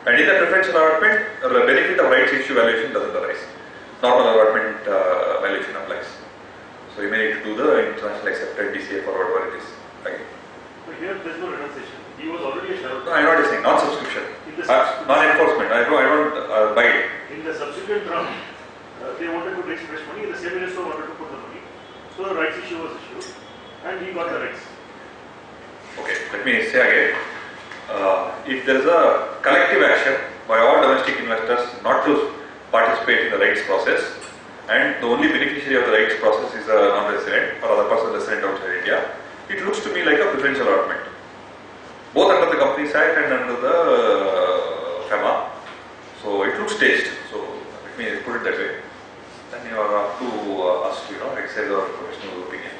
Speaker 2: And in the preferential allotment, the benefit of rights issue valuation doesn't arise. Normal allotment valuation applies. So you may need to do the international accepted DCF or whatever it is. Okay.
Speaker 3: But here there's no renunciation. He was already a shareholder.
Speaker 2: No, I'm not saying non-subscription,
Speaker 3: In the
Speaker 2: non-enforcement. I don't buy it.
Speaker 3: In the subsequent round, they wanted to raise fresh money. The same minister wanted to put the money. So the rights issue was issued, and he got the rights.
Speaker 2: Okay, let me say again. If there is a collective action by all domestic investors not to participate in the rights process, and the only beneficiary of the rights process is a non-resident or other person resident outside India, it looks to me like a preferential allotment, both under the Companies Act and under the FEMA. So it looks staged. So let me put it that way. Then you are up to us to exercise our professional opinion.